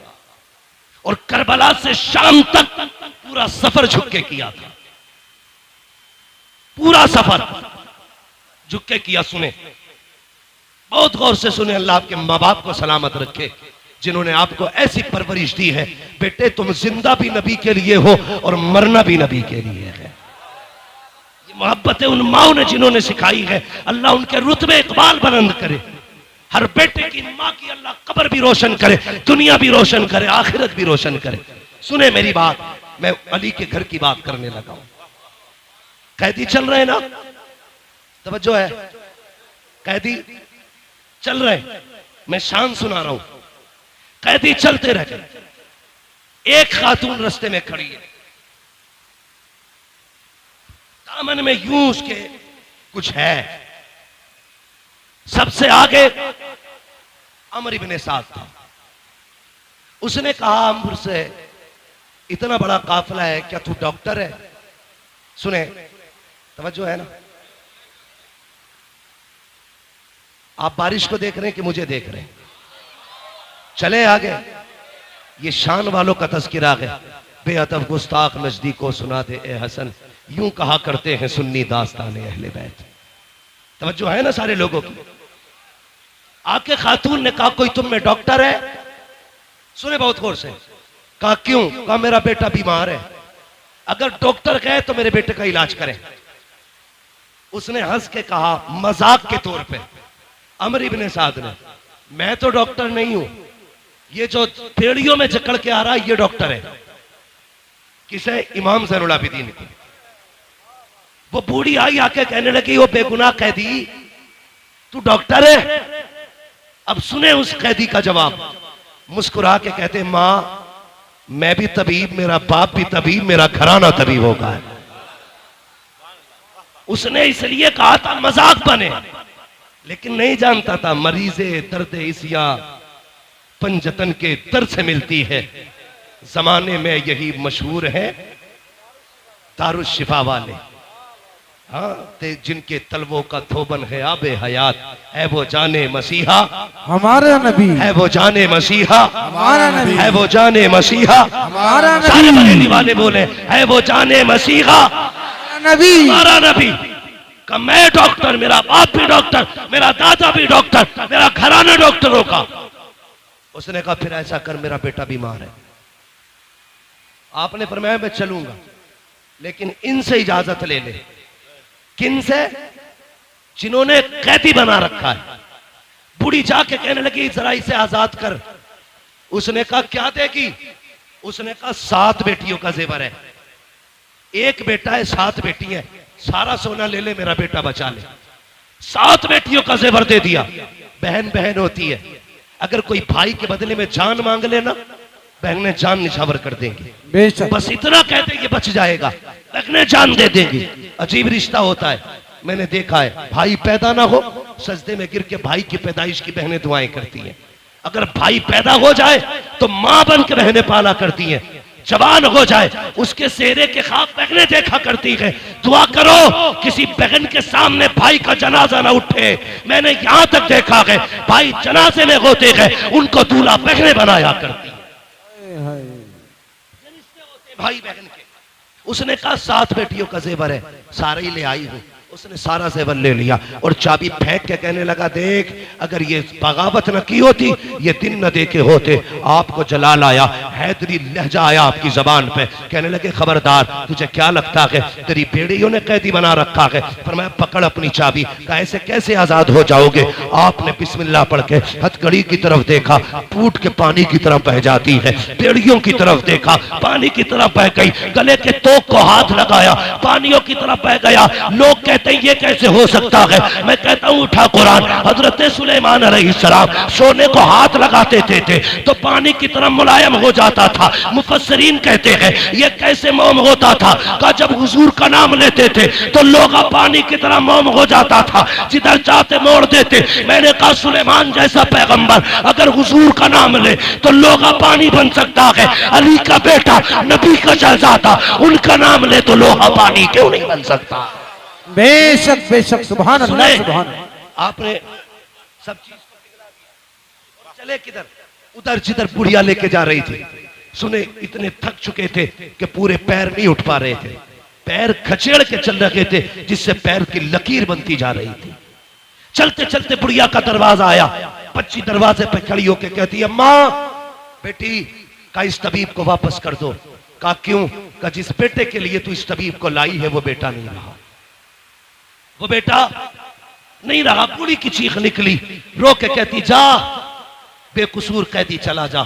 और करबला से शाम तक पूरा सफर झुक के किया था, पूरा सफर झुक के किया। सुने, बहुत गौर से सुने, अल्लाह आपके माँ बाप को सलामत रखे जिन्होंने आपको ऐसी परवरिश दी है। बेटे तुम जिंदा भी नबी के लिए हो और मरना भी नबी के लिए है। ये मोहब्बत उन माओ ने जिन्होंने सिखाई है। अल्लाह उनके रुतबे इकबाल बुलंद करे। हर बेटे की माँ की अल्लाह कब्र भी रोशन करे, दुनिया भी रोशन करे, आखिरत भी रोशन करे। सुने मेरी बात, मैं अली के घर की बात करने लगा हूं। कैदी चल रहे ना, तवज्जो है, कैदी चल रहे, मैं शान सुना रहा हूं। कैदी चलते रह गए, एक खातून रास्ते में खड़ी है, दामन में यूं उसके कुछ है। सबसे आगे अमर इब्ने साद था। उसने कहा अमर से, इतना बड़ा काफिला है, क्या तू डॉक्टर है? सुने, तवज्जो है ना, आप बारिश को देख रहे हैं कि मुझे देख रहे हैं? चले आगे, ये शान वालों का तज़किरा है। बेअदब गुस्ताख नजदीको सुना दे ए हसन, यूं कहा करते हैं सुन्नी दास्तान अहले बैत। तवज्जो है ना सारे लोगों की? आके खातून ने कहा कोई तुम में डॉक्टर है? सुने बहुत गौर से, कहा क्यों? कहा मेरा बेटा बीमार है, अगर डॉक्टर कहे तो मेरे बेटे का इलाज करें। उसने हंस के कहा मजाक के तौर पे, अमर इब्ने साद ने, मैं तो डॉक्टर नहीं हूं, ये जो पेड़ियों में जकड़ के आ रहा है ये डॉक्टर है। किसे? इमाम ज़ैनुल आबिदीन को। वो बूढ़ी आई आके कहने लगी, वो बेगुनाह कैदी तू डॉक्टर है? अब सुने उस कैदी का जवाब, मुस्कुरा के कहते मां मैं भी तबीब, मेरा बाप भी तबीब, मेरा घराना तबीब होगा। उसने इसलिए कहा था मजाक बने, लेकिन नहीं जानता था मरीज़े दर्द इसिया पंजतन के दर्द से मिलती है। जमाने में यही मशहूर है दारुश शिफा वाले, हाँ ते जिनके तलवों का थोबन है आबे हयात, है वो जाने मसीहा हमारा नबी, है वो जाने मसीहा हमारा नबी, है वो जाने मसीहा हमारा नबी, सारे बरेली वाले बोले है वो जाने मसीहा नबी, हमारा नबी। का मैं डॉक्टर, मेरा बाप भी डॉक्टर, मेरा दादा भी डॉक्टर, मेरा घराना डॉक्टरों का। उसने कहा फिर ऐसा कर, मेरा बेटा बीमार है। आपने फरमाया मैं चलूंगा, लेकिन इनसे इजाजत ले ले। किन से? जिन्होंने कैदी बना रखा है। बूढ़ी जाके कहने लगी जरा इसे आजाद कर। उसने कहा क्या देगी? उसने कहा 7 बेटियों का जेवर है, एक बेटा है 7 बेटी है, सारा सोना ले ले, मेरा बेटा बचा ले। 7 बेटियों का जेवर दे दिया। बहन बहन होती है, अगर कोई भाई के बदले में जान मांग लेना, बहनें जान निछावर कर देंगी। बेशक, बस इतना कहते ये बच जाएगा, बहनें जान दे देंगी। अजीब रिश्ता होता है, मैंने देखा है। भाई पैदा ना हो, सजदे में गिर के भाई की पैदाइश की बहनें दुआएं करती हैं। अगर भाई पैदा हो जाए तो मां बन के बहनें पाला करती हैं। जवान हो जाए उसके सेहरे के ख्वाब बहनें देखा करती है। दुआ करो किसी बहन के सामने भाई का जनाजा ना उठे। मैंने यहां तक देखा है भाई जनाजे में होते गए उनको दूल्हा बहनें बनाया करती है, भाई बहन के। उसने कहा 7 बेटियों का जेवर है, सारा ही ले आई हूं। उसने सारा जेवर ले लिया और चाबी फेंक के कहने लगा देख अगर ये बगावत न की होती, ये दिन न देखे होते, आपको जलाल आया, हैदरी लहजा आया आपकी जबान पे। कहने लगे खबरदार, तुझे क्या लगता है तेरी बेड़ियों ने कैदी बना रखा है? पर मैं पकड़ अपनी चाबी। कहा ऐसे कैसे आजाद हो जाओगे? आपने बिस्मिल्लाह पढ़ के हथकड़ी की तरफ देखा, फूट के पानी की तरफ बह जाती है। बेड़ियों की तरफ देखा, पानी की तरफ बह गई। गले के तोक को हाथ लगाया, पानियों की तरफ बह गया। लोग कहते हैं ये कैसे हो सकता है? मैं कहता हूं उठा कुरान, हजरत सुलेमान अलैहिस्सलाम सोने को हाथ हाथ लगाते थे तो पानी की तरह मुलायम हो जाता था। मुफस्सिरीन कहते हैं ये कैसे मोम होता था का जब हुजूर का नाम लेते थे तो लोहा पानी की तरह मोम हो जाता था, जिधर चाहते मोड़ देते। मैंने कहा सुलेमान जैसा पैगंबर अगर हुजूर का नाम ले तो लोहा पानी बन सकता है। अली का बेटा नबी का शहजादा उनका नाम ले तो लोहा पानी क्यों नहीं बन सकता? बेशक बेशक, सुभान अल्लाह सुने, सुभान अल्लाह। आपने सब चीज चले किधर? उधर जिधर बुढ़िया लेके जा रही थी। सुने, इतने थक चुके थे कि पूरे पैर नहीं उठ पा रहे थे, पैर खचेड़ के चल रहे थे जिससे पैर की लकीर बनती जा रही थी। चलते चलते बुढ़िया का दरवाजा आया। बच्ची दरवाजे पे खड़ी होके कहती है अम्मा बेटी का इस तबीब को वापस कर दो। कहा क्यों? का जिस बेटे के लिए तू इस तबीब को लाई है वो बेटा नहीं रहा, वो बेटा नहीं रहा। बूढ़ी की चीख निकली, रो के कहती जा बेकसूर कैदी चला जा,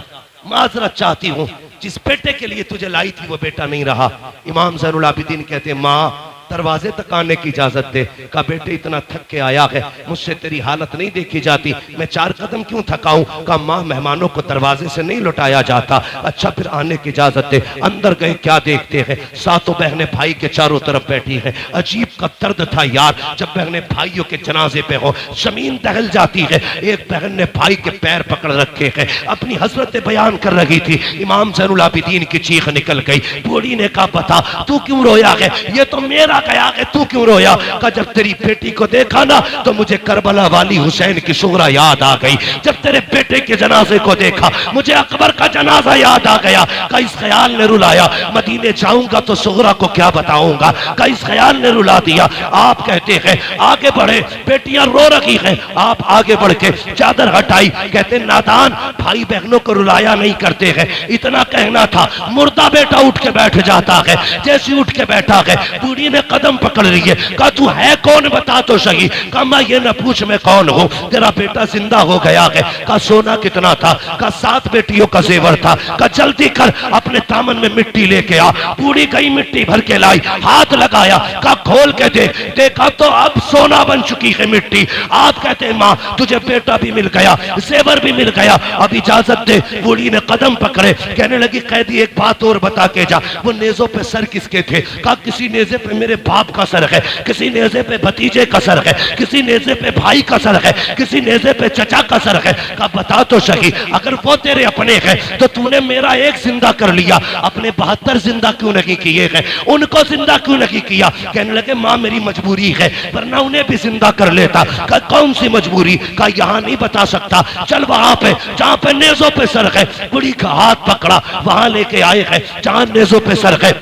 माजरत चाहती हूं, जिस बेटे के लिए तुझे लाई थी वो बेटा नहीं रहा। इमाम ज़ैनुल आबिदीन कहते माँ दरवाजे तक आने की इजाजत दे। का बेटे इतना थक के आया है, मुझसे तेरी हालत नहीं देखी जाती, मैं 4 कदम क्यों थकाऊं? का माँ मेहमानों को दरवाजे से नहीं लौटाया जाता। अच्छा फिर आने की इजाजत दे। अंदर गए, क्या देखते हैं? 7 बहनें भाई के चारों तरफ बैठी हैं। अजीब का दर्द था यार, जब बहनें भाइयों के जनाजे पे हो, जमीन दहल जाती है। एक बहन ने भाई के पैर पकड़ रखे हैं, अपनी हसरत बयान कर रही थी। इमाम ज़ैनुल आबिदीन की चीख निकल गई। बूढ़ी ने कहा बता तू क्यों रोया है? ये तो मेरा गया है, तू क्यों रोया? का जब तेरी बेटी को देखा ना तो मुझे करबला वाली हुसैन की सुगरा याद आ गई। जब तेरे बेटे के जनाजे को देखा मुझे अकबर का जनाजा याद आ गया। का इस ख्याल ने रुलाया, मदीने जाऊंगा तो सुगरा को क्या बताऊंगा। का इस ख्याल ने रुला दिया। आप कहते हैं आगे बढ़े, बेटियां रो रही हैं, आप आगे बढ़ के चादर हटाई। कहते नादान भाई बहनों को रुलाया नहीं करते हैं। इतना कहना था, मुर्दा बेटा उठ के बैठ जाता है। जैसे उठ के बैठा है, बूढ़ी ने कदम पकड़ रही है। कहा तू है कौन बता तो सही। कहा मैं ये न पूछ मैं कौन हूँ, तेरा बेटा जिंदा हो गया है। कहा सोना कितना था? कहा 7 बेटियों का जेवर था। कहा जल्दी कर अपने दामन में मिट्टी लेके आ। बूढ़ी गई मिट्टी भर के लाई, हाथ लगाया, कहा खोल के देख। देखा तो अब सोना बन चुकी है मिट्टी। आप कहते हैं माँ तुझे बेटा भी मिल गया, जेवर भी मिल गया, अब इजाजत दे। बूढ़ी ने कदम पकड़े, कहने लगी कैदी एक बात और बता के जा, वो नेजों पे सर किसके थे? कहा किसी नेजे पे मेरे बाप का सर है, किसी नेजे पे भतीजे का सर है, किसी नेजे पे भाई का सर है, किसी नेजे पे चचा का सर है। कहा बता तो सही, अगर वो तेरे अपने हैं तो तूने मेरा एक जिंदा कर लिया, अपने 72 जिंदा क्यों नहीं किए हैं? उनको जिंदा क्यों नहीं किया? कहने लगे माँ मेरी मजबूरी है, वरना उन्हें भी जिंदा कर लेता। कहा कौन सी मजबूरी? कहा यहाँ नहीं बता सकता, चल वहां पे जहाँ पे नेजों पे सर है। बुढ़ी का हाथ पकड़ा, वहां लेके आए हैं जहाँ नेजों पे सर है।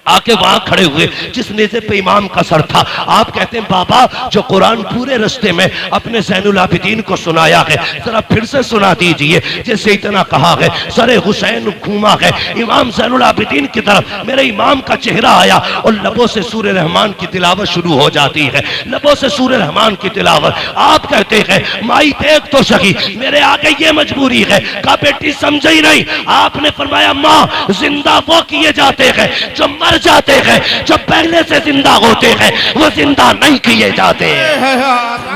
आके वहां खड़े हुए जिस नेज़े पे इमाम का सर था। आप कहते हैं बाबा जो कुरान पूरे रास्ते में अपने ज़ैनुल आबिदीन को सुनाया है जरा फिर से सुना दीजिए। जैसे इतना कहा है सरे हुसैन घूमा है इमाम ज़ैनुल आबिदीन की तरफ, मेरे इमाम का चेहरा आया और लबों से सूरह रहमान की तिलावत शुरू हो जाती है, लबों से सूरह रहमान की तिलावत। आप कहते हैं माई देख तो सही, मेरे आगे ये मजबूरी है। कहा बेटी समझे ही नहीं। आपने फरमाया माँ जिंदा वो किए जाते हैं जो मर जाते हैं, जो पहले से जिंदा होते हैं वो जिंदा नहीं किए जाते।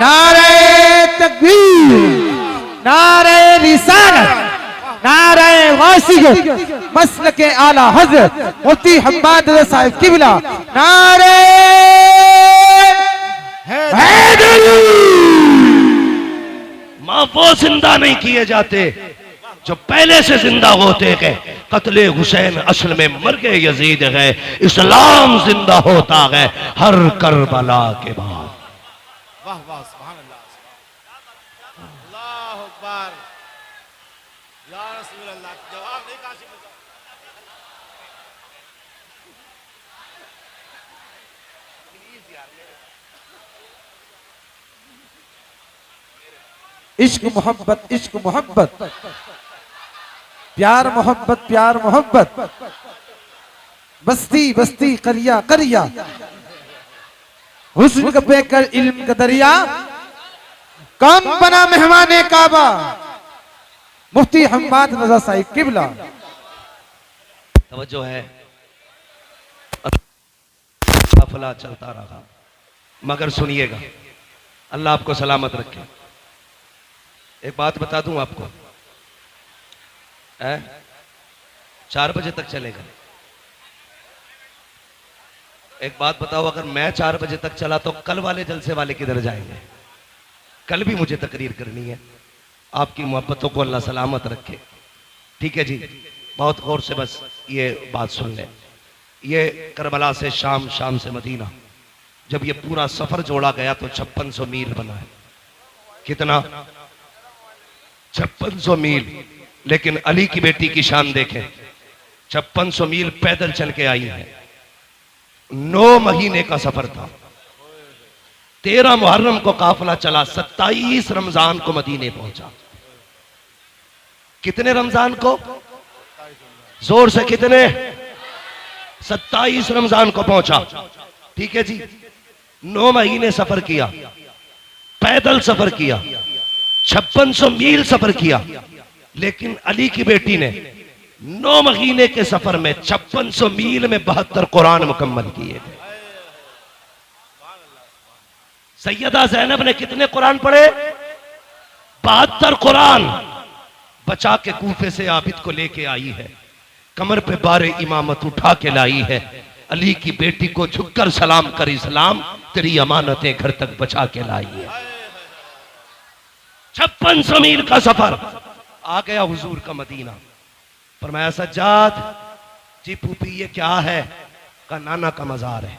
नारे तकबीर, नारे रिसालत, नारे वासियत, मसलके आला हजरत मुफ्ती हम्माद रज़ा साहिब किबला, नारे हैदरी। माँ वो जिंदा नहीं किए जाते जो पहले से जिंदा होते हैं। कत्ले हुसैन असल में मर गए यजीद है, इस्लाम जिंदा होता है हर करबला के बाद। वाह वाह सुभान अल्लाह, अल्लाह अकबर, या रसूल अल्लाह। जवाब नहीं काशिफ होता। इश्क मोहब्बत, इश्क मोहब्बत, प्यार मोहब्बत, प्यार मोहब्बत, बस्ती बस्ती करिया करिया, हुस्न का बेकर इल्म का दरिया, कौन बना मेहमाने काबा, मुफ्ती हम्माद रज़ा साहिब किबला। तवज्जो है, काफिला चलता रहा मगर सुनिएगा, अल्लाह आपको सलामत रखे। एक बात बता दूं आपको, है 4 बजे तक चलेगा। एक बात बताओ, अगर मैं 4 बजे तक चला तो कल वाले जलसे वाले किधर जाएंगे? कल भी मुझे तकरीर करनी है। आपकी मोहब्बतों को अल्लाह सलामत रखे। ठीक है जी, बहुत गौर से बस ये बात सुन लें। ये करबला से शाम, शाम से मदीना, जब ये पूरा सफर जोड़ा गया तो 5600 मील बना है। कितना? 5600 मील। लेकिन अली की बेटी की शान देखें, 5600 मील पैदल चल के आई है। 9 महीने का सफर था। 13 मुहर्रम को काफिला चला, 27 रमजान को मदीने पहुंचा। कितने रमजान को? जोर से कितने? 27 रमजान को पहुंचा। ठीक है जी, 9 महीने सफर किया, पैदल सफर किया, 5600 मील सफर किया। लेकिन अली की बेटी ने 9 महीने के सफर में 5600 मील में 72 कुरान मुकम्मल किए थे। सैयदा ज़ैनब ने कितने कुरान पढ़े? 72 कुरान बचा के कूफे से आबिद को लेके आई है। कमर पे बारे इमामत उठा के लाई है। अली की बेटी को झुककर सलाम कर, इस्लाम तेरी अमानतें घर तक बचा के लाई है। 5600 मील का सफर, आ गया हुजूर का मदीना। फरमाया सज्जाद जी फूफी ये क्या है? का नाना का मजार है।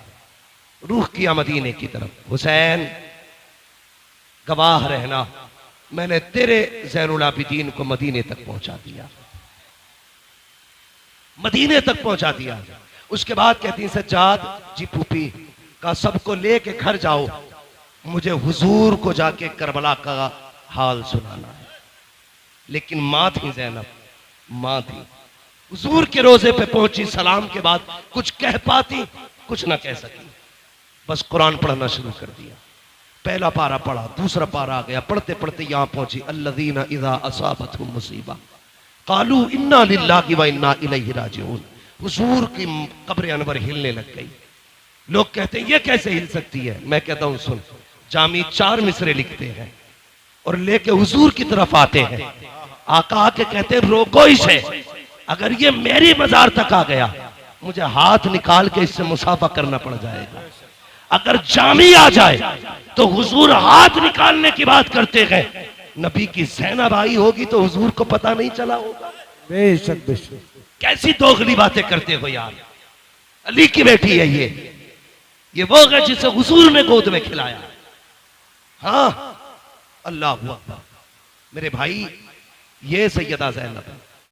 रूह किया मदीने की तरफ। हुसैन गवाह रहना, मैंने तेरे ज़ैनुल आबिदीन को मदीने तक पहुंचा दिया, मदीने तक पहुंचा दिया। उसके बाद कहती हैं सज्जाद जी फूफी का सबको लेके घर जाओ, मुझे हुजूर को जाके करबला का हाल सुनाना है। लेकिन मां थी ज़ैनब, मां थी। हुजूर के रोजे पे पहुंची, सलाम के बाद कुछ कह पाती, कुछ ना कह सकी, बस कुरान पढ़ना शुरू कर दिया। पहला पारा पढ़ा, दूसरा पारा आ गया, पढ़ते पढ़ते यहां पहुंची अल्लज़ीना इज़ा असाबतहुम मुसीबा क़ालू इन्ना लिल्लाहि व इन्ना इलैहि राजिऊन। हुजूर की कब्र अनवर हिलने लग गई। लोग कहते हैं ये कैसे हिल सकती है? मैं कहता हूं सुन, जामी 4 मिसरे लिखते हैं और लेके हुजूर की तरफ आते हैं। आका आके कहते हैं रोको इसे, अगर ये मेरी मजार तक आ गया मुझे हाथ निकाल के इससे मुसाफा करना पड़ जाएगा। अगर जामी आ जाए तो हुजूर हाथ निकालने की बात करते हैं, नबी की ज़ैनब आई होगी तो हुजूर को पता नहीं चला होगा। बेशक बेशक। कैसी दोगली बातें करते हो यार। अली की बेटी है ये वो है जिसे हुजूर ने गोद में खिलाया। हाँ, अल्लाह हू अकबर। मेरे भाई, ये सैयदा ज़ैनब है।